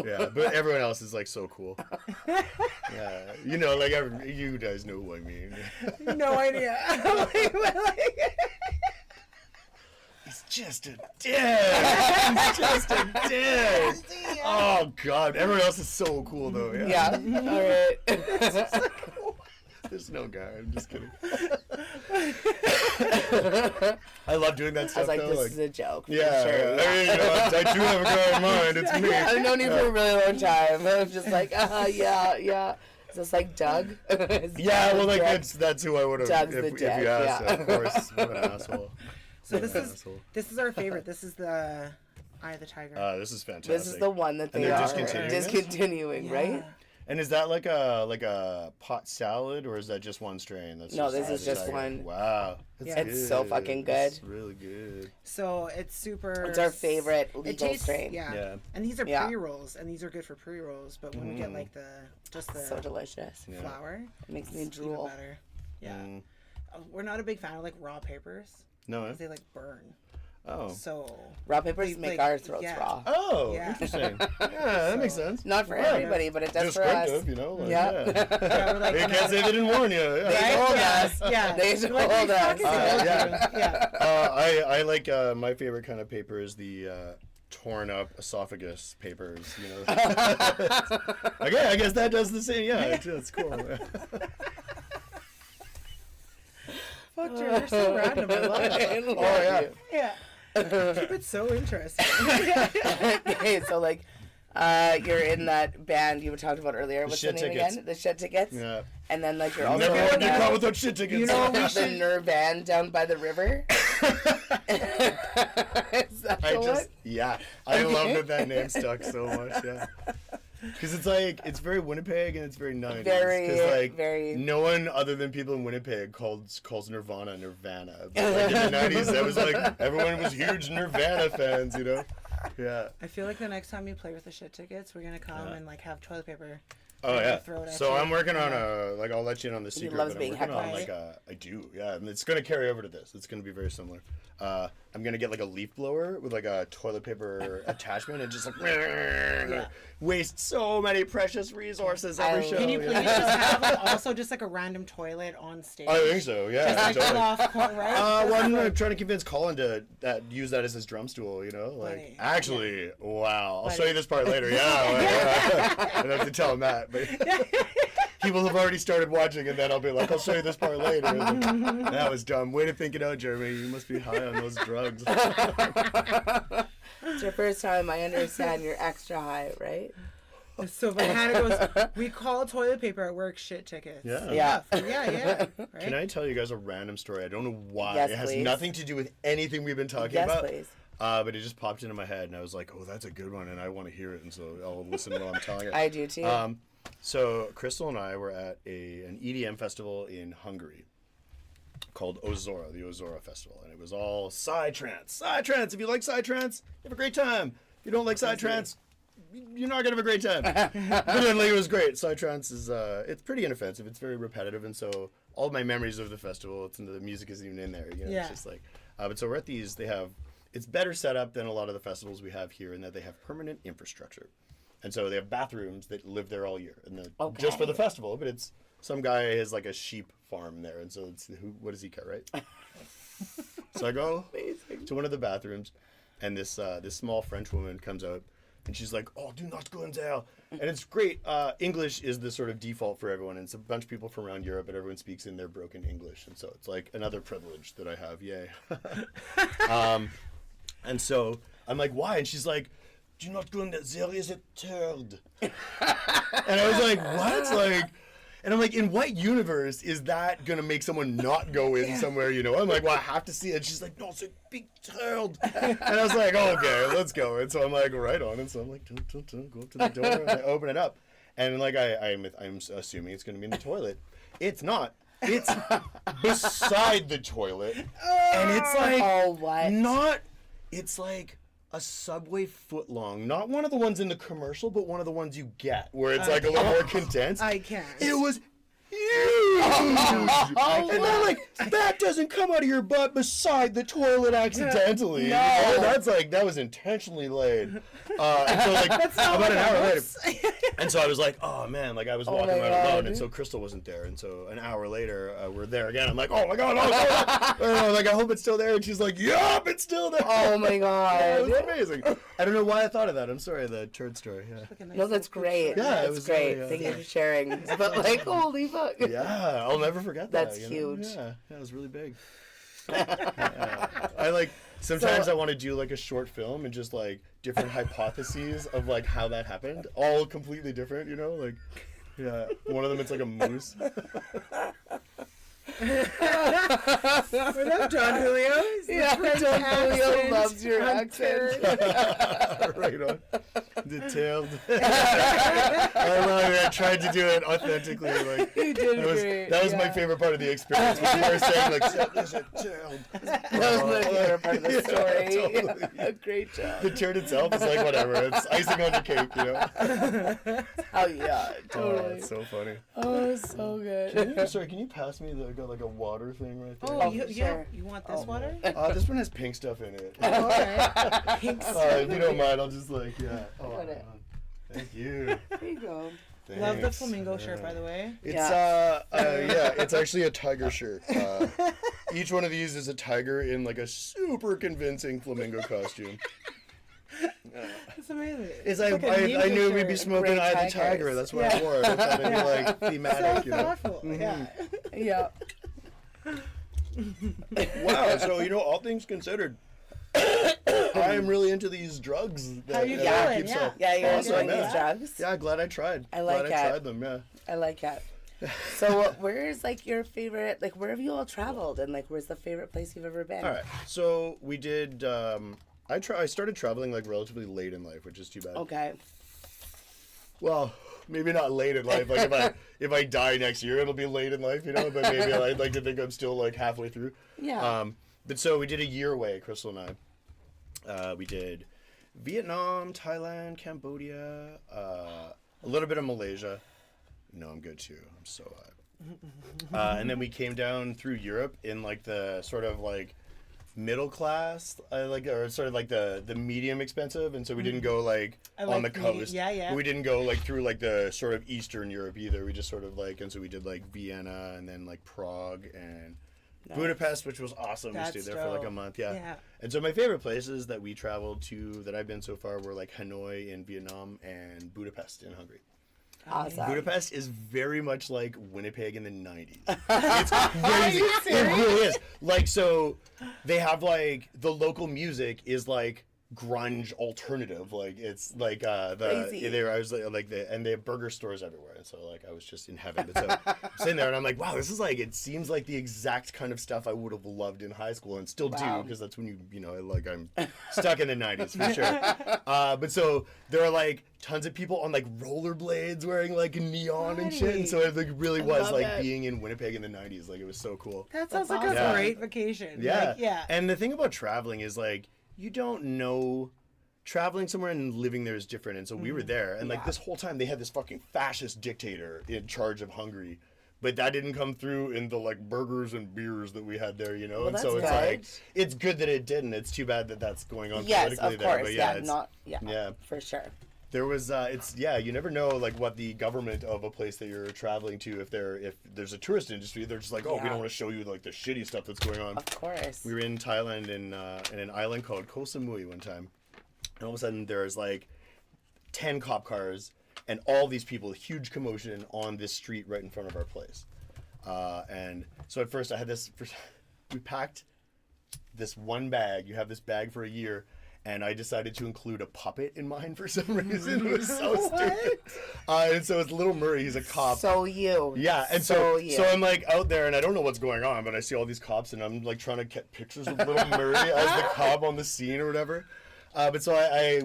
Yeah, but everyone else is like so cool. Yeah, you know, like you guys know who I mean. No idea. He's just a dick. He's just a dick. Oh God, everyone else is so cool though. Yeah. Yeah. All right. There's no guy. I'm just kidding. I love doing that I stuff was like, though. this is a joke. Yeah, For sure. yeah. I mean, you know, I do have a guy in mind. It's me. I've known you for a really long time. I'm just like, yeah. Is this like Doug? Yeah, well, like Doug? that's who I would have Doug's if the you dick, asked. yeah. Of course, what an asshole. So What an asshole. this is our favorite. This is the Eye of the Tiger. This is fantastic. This is the one that And they they're are discontinuing this? discontinuing, right? And is that like a pot salad, or is that just one strain? That's No, this Eye is of the just Tiger? one. Wow, Yeah. It's so fucking good. It's really good. So it's super. It's our favorite It legal tastes, strain. yeah. Yeah. And these are Yeah. pre-rolls, and these are good for pre-rolls. But when we get like the So delicious. Yeah. flour, It makes me it's even drool. better. Yeah. Mm. We're not a big fan of like raw papers No. because they like burn. Oh. So Raw papers make like, our throats yeah. raw. Oh, Yeah. interesting. Yeah, that makes sense. Not for Yeah. everybody, but it does for us. Descriptive, you know. Like, Yeah. yeah, we're like, You can't say they didn't warn you. Yeah. They told us. Yeah. They We're like, told we us. fucking told Yeah. you. Yeah. I like my favorite kind of paper is the torn up esophagus papers. You know. Okay, I guess that does the same. Yeah, it's cool. Fuck, Jared, you're so random. I love it. Oh, yeah. Yeah. Keep it so interesting. Okay, so like, you're in that band you were talking about earlier. What's the Shit name Tickets. again? The Shit Tickets. Yeah. And then like you're also Never want to in get caught the, without shit tickets. You know, we the should- Nerve Band down by the river. Is that the one? Yeah, I love that name stuck so much. Yeah, because it's like it's very Winnipeg and it's very 90s. Very. No one other than people in Winnipeg calls Nirvana Nirvana. But like in the 90s, that was like everyone was huge Nirvana fans. You know. Yeah. I feel like the next time you play with the shit tickets, we're gonna come and like have toilet paper. Oh yeah. Throw it at So you. I'm working on I'll let you in on the secret. loves but being I'm working on heckled. I do, yeah, and it's gonna carry over to this. It's gonna be very similar. I'm gonna get like a leaf blower with like a toilet paper attachment and just like waste so many precious resources every show. Can you know? please just have like, also just like a random toilet on stage? I think so. Yeah. Just like totally. off, right? Well, I'm trying to convince Colin to use that as his drum stool. You know, like Buddy. actually, wow. I'll show Buddy. you this part later. Yeah, I don't have to tell him that, but he will have already started watching, and then I'll be like, I'll show you this part later. Like, that was dumb. Way to think it out, Jeremy. You must be high on those drugs. It's your first time. I understand you're extra high, right? So but Hannah goes, we call toilet paper at work shit tickets. Yeah. Yeah. Yeah. Right? Can I tell you guys a random story? I don't know why. Yes, it has please. nothing to do with anything we've been talking Yes, about. please. But it just popped into my head, and I was like, oh, that's a good one, and I want to hear it, and so I'll listen while I'm telling it. I do too. So Crystal and I were at an EDM festival in Hungary called Ozora, the Ozora Festival, and it was all psytrance. Psytrance. If you like psytrance, you have a great time. If you don't like psytrance, you're not gonna have a great time. But like, it was great. Psytrance is it's pretty inoffensive. It's very repetitive, and so all of my memories of the festival, the music isn't even in there. You know, Yeah. It's just like. But so we're at these. It's better set up than a lot of the festivals we have here in that they have permanent infrastructure, and so they have bathrooms that live there all year, and just for the festival. But it's some guy has like a sheep farm there, and so what does he cut, right? So I go to one of the bathrooms, and this small French woman comes out, and she's like, "Oh, do not go in there." And it's great. English is the sort of default for everyone, and it's a bunch of people from around Europe, and everyone speaks in their broken English, and so it's like another privilege that I have. Yay. And so I'm like, "Why?" And she's like, "Do not go in there. There is a turd." And I was like, "What?" Like. And I'm like, in what universe is that going to make someone not go in somewhere, you know? I'm like, well, I have to see it. She's like, no, it's a big turd. And I was like, oh, okay, let's go. And so I'm like, right on. And so I'm like, go up to the door. And I open it up. And like, I'm assuming it's going to be in the toilet. It's not. It's beside the toilet. And it's like, it's like a Subway foot long. Not one of the ones in the commercial, but one of the ones you get, where it's like a little more condensed. I can't. It was huge. And they're like, that doesn't come out of your butt beside the toilet accidentally. No. That was intentionally laid. And so like about an hour later. And so I was like, oh man, like I was walking around alone, and so Crystal wasn't there. And so an hour later, we're there again. I'm like, oh my god, like I hope it's still there. And she's like, yup, it's still there. Oh my god. It was amazing. I don't know why I thought of that. I'm sorry, the turd story. Yeah. No, that's great. Yeah, it that's was great. really, Thank you for sharing. But like, holy fuck. Yeah, I'll never forget that. That's huge. Yeah, it was really big. I like sometimes I want to do like a short film and just like different hypotheses of like how that happened, all completely different, you know, like yeah. One of them it's like a moose. We're not John Julio. Yeah, John Julio loves your accent. Right on. Detailed. I love it. I tried to do it authentically. Like You did great. that was my favorite part of the experience. When you were saying like, detailed. That was my favorite part of the story. Yeah, totally. Great job. The turd itself is like whatever. It's icing on the cake, you know. Oh yeah, Oh, totally. it's so funny. Oh, so good. Sorry, can you pass me like a water thing right there? Oh, sure. you want this water? This one has pink stuff in it. Oh, all right. Thanks. If you don't mind, I'll just like Oh, got it. thank you. There you go. Love the Thanks. flamingo shirt, by the way. It's Yeah. it's actually a tiger shirt. Each one of these is a tiger in like a super convincing flamingo costume. It's amazing. It's like like, a I ninja knew we'd shirt. be smoking Great Eye of the tigers. Tiger. That's why I wore it. I thought it'd be like So thematic, you know. thoughtful. Yeah. Yeah. Wow. So all things considered, I am really into these drugs. How you that feeling? keeps Yeah. up. Yeah, you're Awesome, doing yeah. these drugs. Yeah, glad I tried. I like glad it. I tried them. Yeah. I like it. So, where's like your favorite? Like, where have you all traveled? And like, where's the favorite place you've ever been? All right. So we did. I started traveling like relatively late in life, which is too bad. Okay. Well, maybe not late in life. Like if I die next year, it'll be late in life, you know. But maybe I'd like to think I'm still like halfway through. Yeah. But so we did a year away, Crystal and I. We did Vietnam, Thailand, Cambodia, a little bit of Malaysia. No, I'm good too. I'm so high. And then we came down through Europe in like the sort of like middle class, or sort of like the medium expensive, and so we didn't go like on the coast. Yeah. But we didn't go like through like the sort of Eastern Europe either. We just sort of like, and so we did like Vienna and then like Prague and Budapest, which was awesome. That's we stayed there for like a dope. month. Yeah. Yeah. And so my favorite places that we traveled to that I've been so far were like Hanoi in Vietnam and Budapest in Hungary. Awesome. Budapest is very much like Winnipeg in the 90s. It's crazy. It really is. Like, so they have like the local music is like grunge alternative. Like it's like Crazy. I was and they have burger stores everywhere, and so like I was just in heaven. But so I'm sitting there and I'm like, wow, this is like, it seems like the exact kind of stuff I would have loved in high school and still do, because that's when you know, like I'm stuck in the 90s for sure. But so there are like tons of people on like rollerblades wearing like neon and shit, and so it like really was like being in Winnipeg in the 90s. Like it was so cool. That sounds like a great vacation. Yeah. Like, yeah. And the thing about traveling is like, you don't know, traveling somewhere and living there is different. And so we were there, and like this whole time they had this fucking fascist dictator in charge of Hungary, but that didn't come through in the like burgers and beers that we had there, you know. Well, and so it's good. like, it's good that it didn't. It's too bad that that's going on Yes, politically of there. course. But Yeah, for sure. There was you never know like what the government of a place that you're traveling to, if there's a tourist industry, they're just like, oh, we don't want to show you like the shitty stuff that's going on. Of course. We were in Thailand in an island called Koh Samui one time, and all of a sudden there's like 10 cop cars and all these people, huge commotion on this street right in front of our place. And so at first I had we packed this one bag. You have this bag for a year. And I decided to include a puppet in mine for some reason. It was so stupid. And so it's Little Murray. He's a cop. So you. Yeah, and so I'm like out there, and I don't know what's going on, but I see all these cops, and I'm like trying to get pictures of Little Murray as the cop on the scene or whatever. But so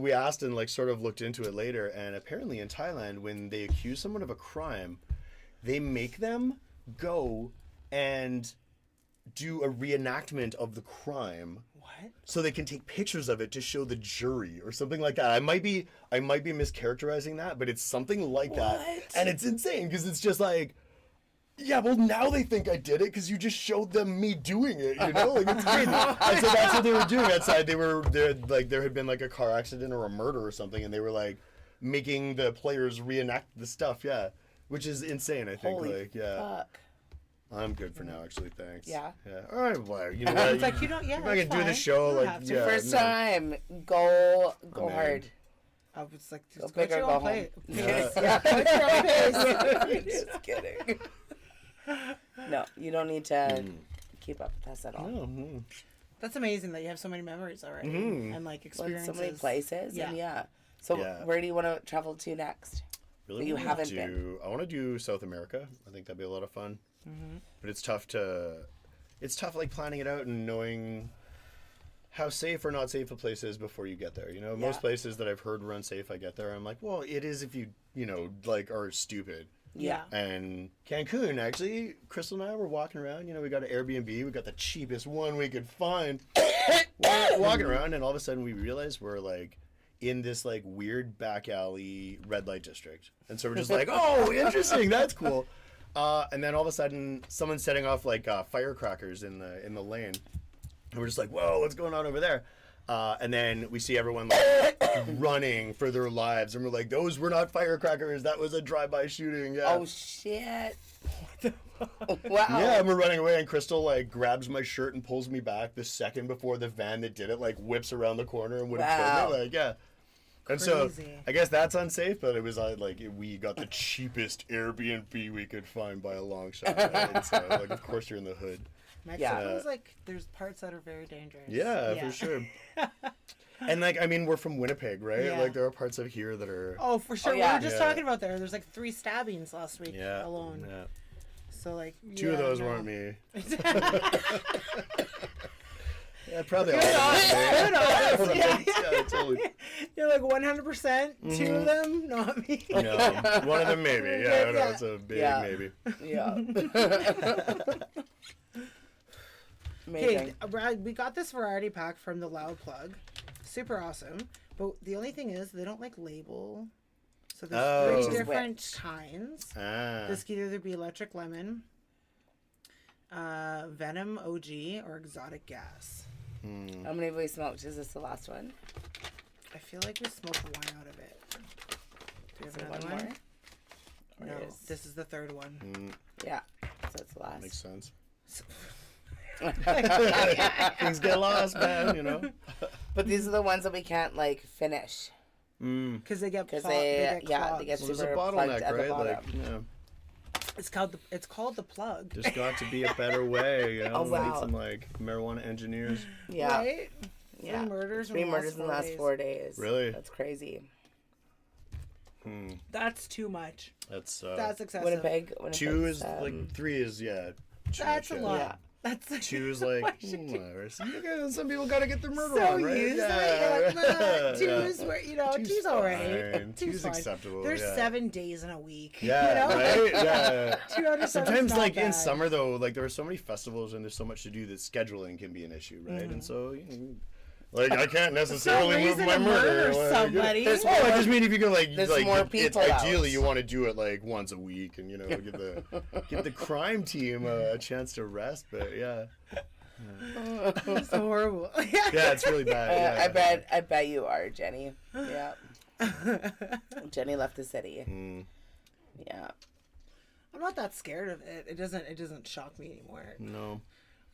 we asked and like sort of looked into it later, and apparently in Thailand, when they accuse someone of a crime, they make them go and do a reenactment of the crime. So they can take pictures of it to show the jury or something like that. I might be mischaracterizing that, but it's something like that. And it's insane because it's just like, yeah, well now they think I did it because you just showed them me doing it, you know? Like it's crazy. And so that's what they were doing outside. There had been like a car accident or a murder or something, and they were like making the players reenact the stuff, which is insane, I think. Holy fuck. I'm good for now, actually. Thanks. Yeah. All right. Well, you know what? It's like you don't. Yeah. If I can do the show, like First time, go hard. I was like, Go just big or go go home. home. Just kidding. No, you don't need to keep up with us at all. That's amazing that you have so many memories already and like experiences. So many places. Yeah. And So where do you want to travel to next? Really, you haven't been. I want to do South America. I think that'd be a lot of fun. But it's tough like planning it out and knowing how safe or not safe a place is before you get there. You know, most places that I've heard were unsafe, I get there, I'm like, well, it is if you like are stupid. Yeah. And Cancun, actually, Crystal and I were walking around. You know, we got an Airbnb. We got the cheapest one we could find. We're walking around, and all of a sudden we realized we're like in this like weird back alley red light district. And so we're just like, oh, interesting, that's cool. And then all of a sudden, someone's setting off like firecrackers in the lane, and we're just like, "Whoa, what's going on over there?" And then we see everyone like running for their lives, and we're like, "Those were not firecrackers. That was a drive-by shooting." Yeah. Oh shit! Wow. Yeah, and we're running away, and Crystal like grabs my shirt and pulls me back the second before the van that did it like whips around the corner and would have killed me. Like, yeah. And so, I guess that's unsafe, but it was we got the cheapest Airbnb we could find by a long shot. Right? And so, like, of course, you're in the hood. Mexico's like, there's parts that are very dangerous. Yeah, for sure. And, like, I mean, we're from Winnipeg, right? Yeah. Like, there are parts of here that are... Oh, for sure. We were just talking about there. There's, like, 3 stabbings last week alone. Yeah. So, like... 2 of those weren't me. Yeah, probably all. Good yeah, totally. You're like 100%. 2 of them, not me. No, one of them maybe. Yeah, no, it's a big maybe. Yeah. Okay, we got this variety pack from the Loud Plug. Super awesome. But the only thing is, they don't like label. So there's 3 different kinds. This could either be electric lemon, venom OG, or exotic gas. How many have we smoked? Is this the last one? I feel like we smoked 1 out of it. Do we have another one? No, this is the 3rd one. Yeah, so it's the last. Makes sense. Things get lost, man, you know. But these are the ones that we can't like finish. Because they get they clogged. get There's super a plugged bottleneck, at the right? bottom. Like, yeah. It's called the plug. There's got to be a better way, you know. Oh, wow. We need some like marijuana engineers. Yeah. Right? Yeah. murders. 3 murders in the last 4 4 days. Really? That's crazy. That's too much. That's That's excessive. Winnipeg. 2 is like 3 is too That's much, a lot. Yeah. That's 2 is like whatever. Some people gotta get their murder so on, right? used to it. You're like, nah, two's where two's all right. fine. Two's fine. acceptable. There's yeah. 7 days in a week. Yeah, you know? right. Yeah. 2 out of 7's Sometimes, not like in bad. summer, though, like there are so many festivals and there's so much to do that scheduling can be an issue, right? And so, like I can't necessarily move reason my to murder. murder Like, somebody. There's Oh, I just mean if you go like There's more it's people ideally out. you want to do it like once a week and give the crime team a chance to rest, but yeah. It's horrible. Yeah, it's really bad. Yeah. I bet you are, Jenny. Yeah. Jenny left the city. Yeah. I'm not that scared of it. It doesn't shock me anymore. No.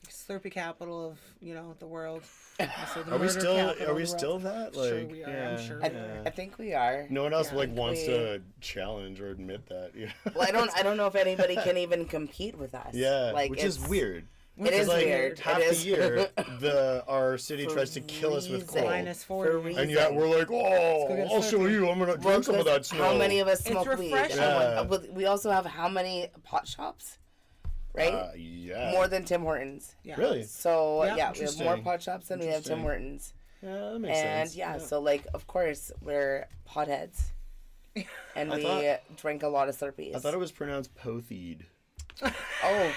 Slurpee capital of the world. Are we still that? Like, Sure we are, I'm sure we are. I think we are. No one else Yeah, like like wants we- to challenge or admit that. Yeah. Well, I don't know if anybody can even compete with us. Yeah, Like, which is it's- weird. It is like, weird. Half It the is. year, our city tries to kill us with reason. coal. Minus For 40. reason. And yet we're like, go oh, get I'll show Slurpee. you. I'm gonna drink some of that snow. How many of us smoke weed? refreshing. Yeah. But we also have how many pot shops? Right? Yeah. More than Tim Hortons. Yeah. Really? So Yeah. yeah, we have more Interesting. pot shops than we have Tim Interesting. Hortons. Yeah, that makes And sense. yeah, so like of course we're potheads. And I we thought- drink a lot of Slurpees. I thought it was pronounced Potheed. Oh.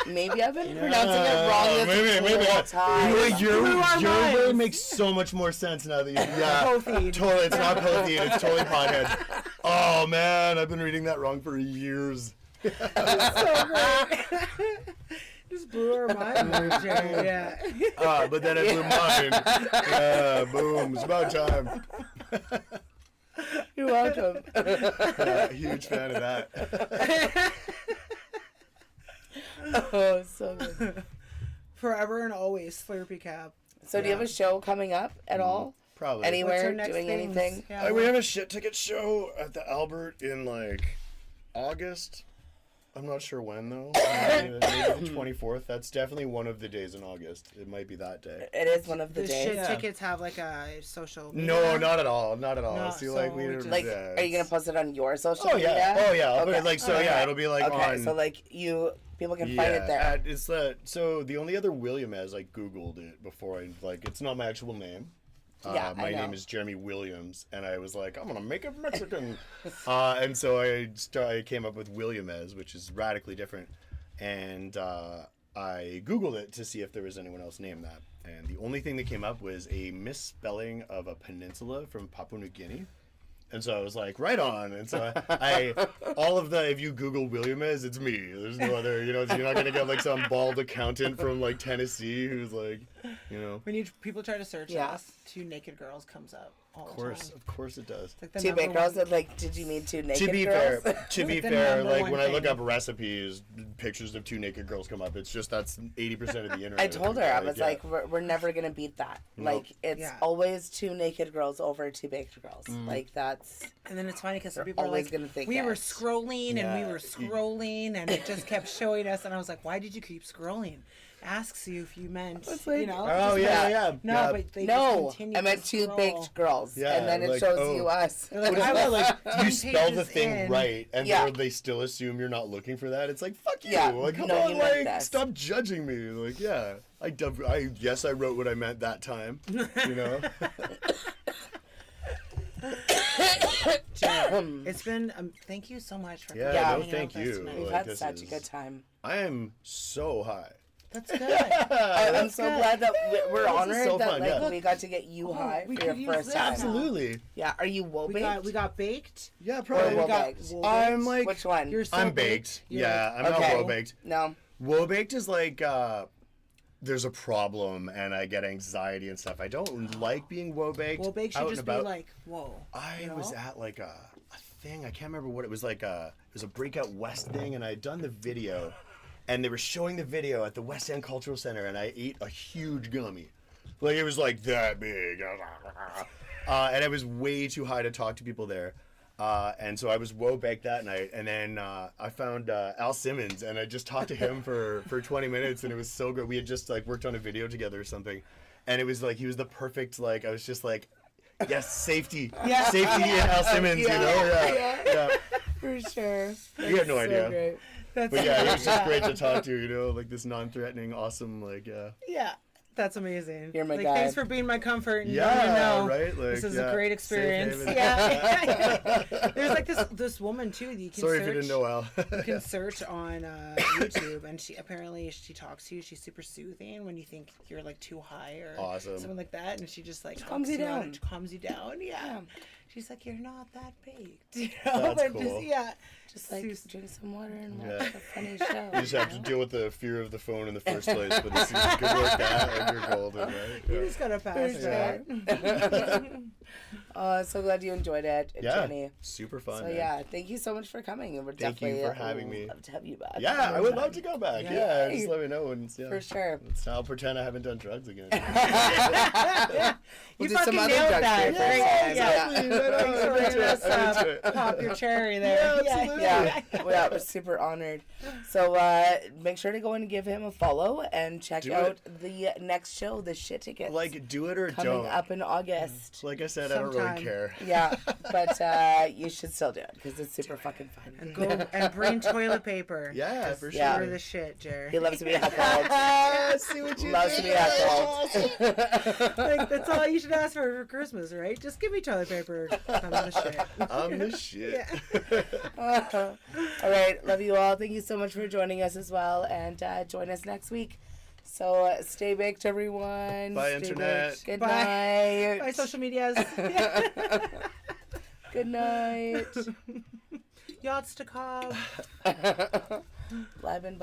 Maybe I've been pronouncing it wrong this maybe. whole time. Your our way minds. makes so much more sense now that you. Yeah. Potheed. Totally, it's not Potheed. It's totally Pothead. Oh man, I've been reading that wrong for years. So great. Just blew our mind. Yeah. But then it blew mine. Yeah, boom. It's about time. You're welcome. Huge fan of that. Oh, so good. Forever and always Slurpee cap. So do you have a show coming up at all? Probably. What's Anywhere? your next Doing things? anything? Yeah, We have a shit ticket show at the Albert in like August. I'm not sure when though. Maybe the 24th. That's definitely one of the days in August. It might be that day. It is one of the the days. shit Yeah. tickets have like a social media. No, not at all. Not at all. No, See, so like we we just- Like, yeah, are you gonna it's- post it on your social Oh media? yeah. Oh yeah. I'll put Okay. it like so. Okay. Yeah, it'll be like Okay, on. so like people can find it there. It's the so the only other JWilliamez I googled it before I like it's not my actual name. Yeah, I my know. name is JWilliamez, and I was like, I'm gonna make it Mexican, and so I came up with JWilliamez, which is radically different, and I googled it to see if there was anyone else named that, and the only thing that came up was a misspelling of a peninsula from Papua New Guinea. And so I was like, right on. And so if you Google JWilliamez, it's me. There's no other, you're not going to get like some bald accountant from like Tennessee who's like, We need people try to search Yeah. us. 2 naked girls comes up all the time. of course it does. It's like the Two number big girls one- that like, did you mean two naked To be girls? fair, the like number when one I look thing. up recipes, pictures of 2 naked girls come up. It's just that's 80% of the internet. I told her, I was yeah. like, we're never gonna beat that. Nope. Like, it's Yeah. always 2 naked girls over 2 baked girls. Like, that's And then it's funny because some They're people are always like, gonna think we were that. scrolling and we Yeah. were scrolling and it just kept showing us. And I was like, why did you keep scrolling? Asks you if you meant, It's like- Oh, yeah. No, yeah. but they no. just continue I meant to 2 scroll. baked girls, Yeah, and then it like, shows oh. you us. They're like, What is I that? was Like, you 10 spell the pages thing in. right, and Yeah. they still assume you're not looking for that. It's like, fuck you. Yeah, Like, come no, on, you meant like, this. stop judging me. Like, yeah, yes, I wrote what I meant that time. You know? It's been, thank you so much for Yeah, Yeah. no, hanging out thank with us you. tonight. We've Like, had this such a is- good time. I am so high. That's good. I'm so glad that we're This is honored so that fun, like yeah. we got to get you high we for your could use first this. time. Absolutely. Yeah, are you woe baked? we got baked. Yeah, Or probably. woe We got baked? woe I'm baked. like, Which one? You're so I'm baked. You're Yeah, I'm Okay. not woe baked. No. Woe baked is like there's a problem and I get anxiety and stuff. I don't like being woe baked. Well, baked out should and just be about. like, whoa. I you was know? at like a thing. I can't remember what it was like. It was a Breakout West thing, and I had done the video, and they were showing the video at the West End Cultural Center, and I ate a huge gummy, like it was like that big, and I was way too high to talk to people there. And so I was woe baked that night, and then I found Al Simmons, and I just talked to him for 20 minutes, and it was so good. We had just like worked on a video together or something, And it was like, he was the perfect, like, I was just like, yes, safety. Yeah. Safety in Al Simmons, you know? Yeah. For sure. You had no idea. Great. That's But yeah, he was just great to talk to, you know? Like this non-threatening, awesome, like, Yeah. That's amazing. You're my like, guy. Thanks for being my comfort. And Yeah, letting me know right? Like, this is yeah, a great safe experience. haven. Yeah. There's like this woman too. You can Sorry search, if you didn't know Al. you can search on YouTube, and she talks to you. She's super soothing when you think you're like too high or Awesome. something like that, and she just like Calms talks you out down. and calms you down. Yeah. She's like, you're not that baked. You know? That's But cool. Just like Sus- drink some water and watch Yeah. a funny show. You just have to deal with the fear of the phone in the first place, but this is good like that, and you're golden, right? You Yeah. just gotta pass For that. So glad you enjoyed it, Yeah, Jenny. super fun. So man. yeah, thank you so much for coming, and we're Thank you definitely for having me. love to have you back. Yeah, I would love to go back. Yeah. Yeah, just let me know. And, yeah. For sure. I'll pretend I haven't done drugs again. You do some fucking other nailed drug that. shit Great. first. Yeah. Exactly. Right on. Thanks for I'm letting into us it. I'm into it. pop your cherry there. Yeah, absolutely. Yeah, we're super honored. So make sure to go and give him a follow and check Do out the next show, the shit tickets. Like, do it or coming don't. up in August. Like I said, I don't Sometime. really care. Yeah, but you should still do it because it's super fucking fun. And go and bring toilet paper. Yeah, for sure. Yeah. You're the shit, Jer. He loves to be heckled. See what you Loves to did be there. heckled. Like, that's all you should ask for Christmas, right? Just give me toilet paper. I'm the shit. I'm the shit. All right, love you all. Thank you so much for joining us as well, and join us next week. So stay baked, everyone. Bye, Stay Internet. baked. Good Bye. night. My social medias. Good night. Yachts to Cobb. Live and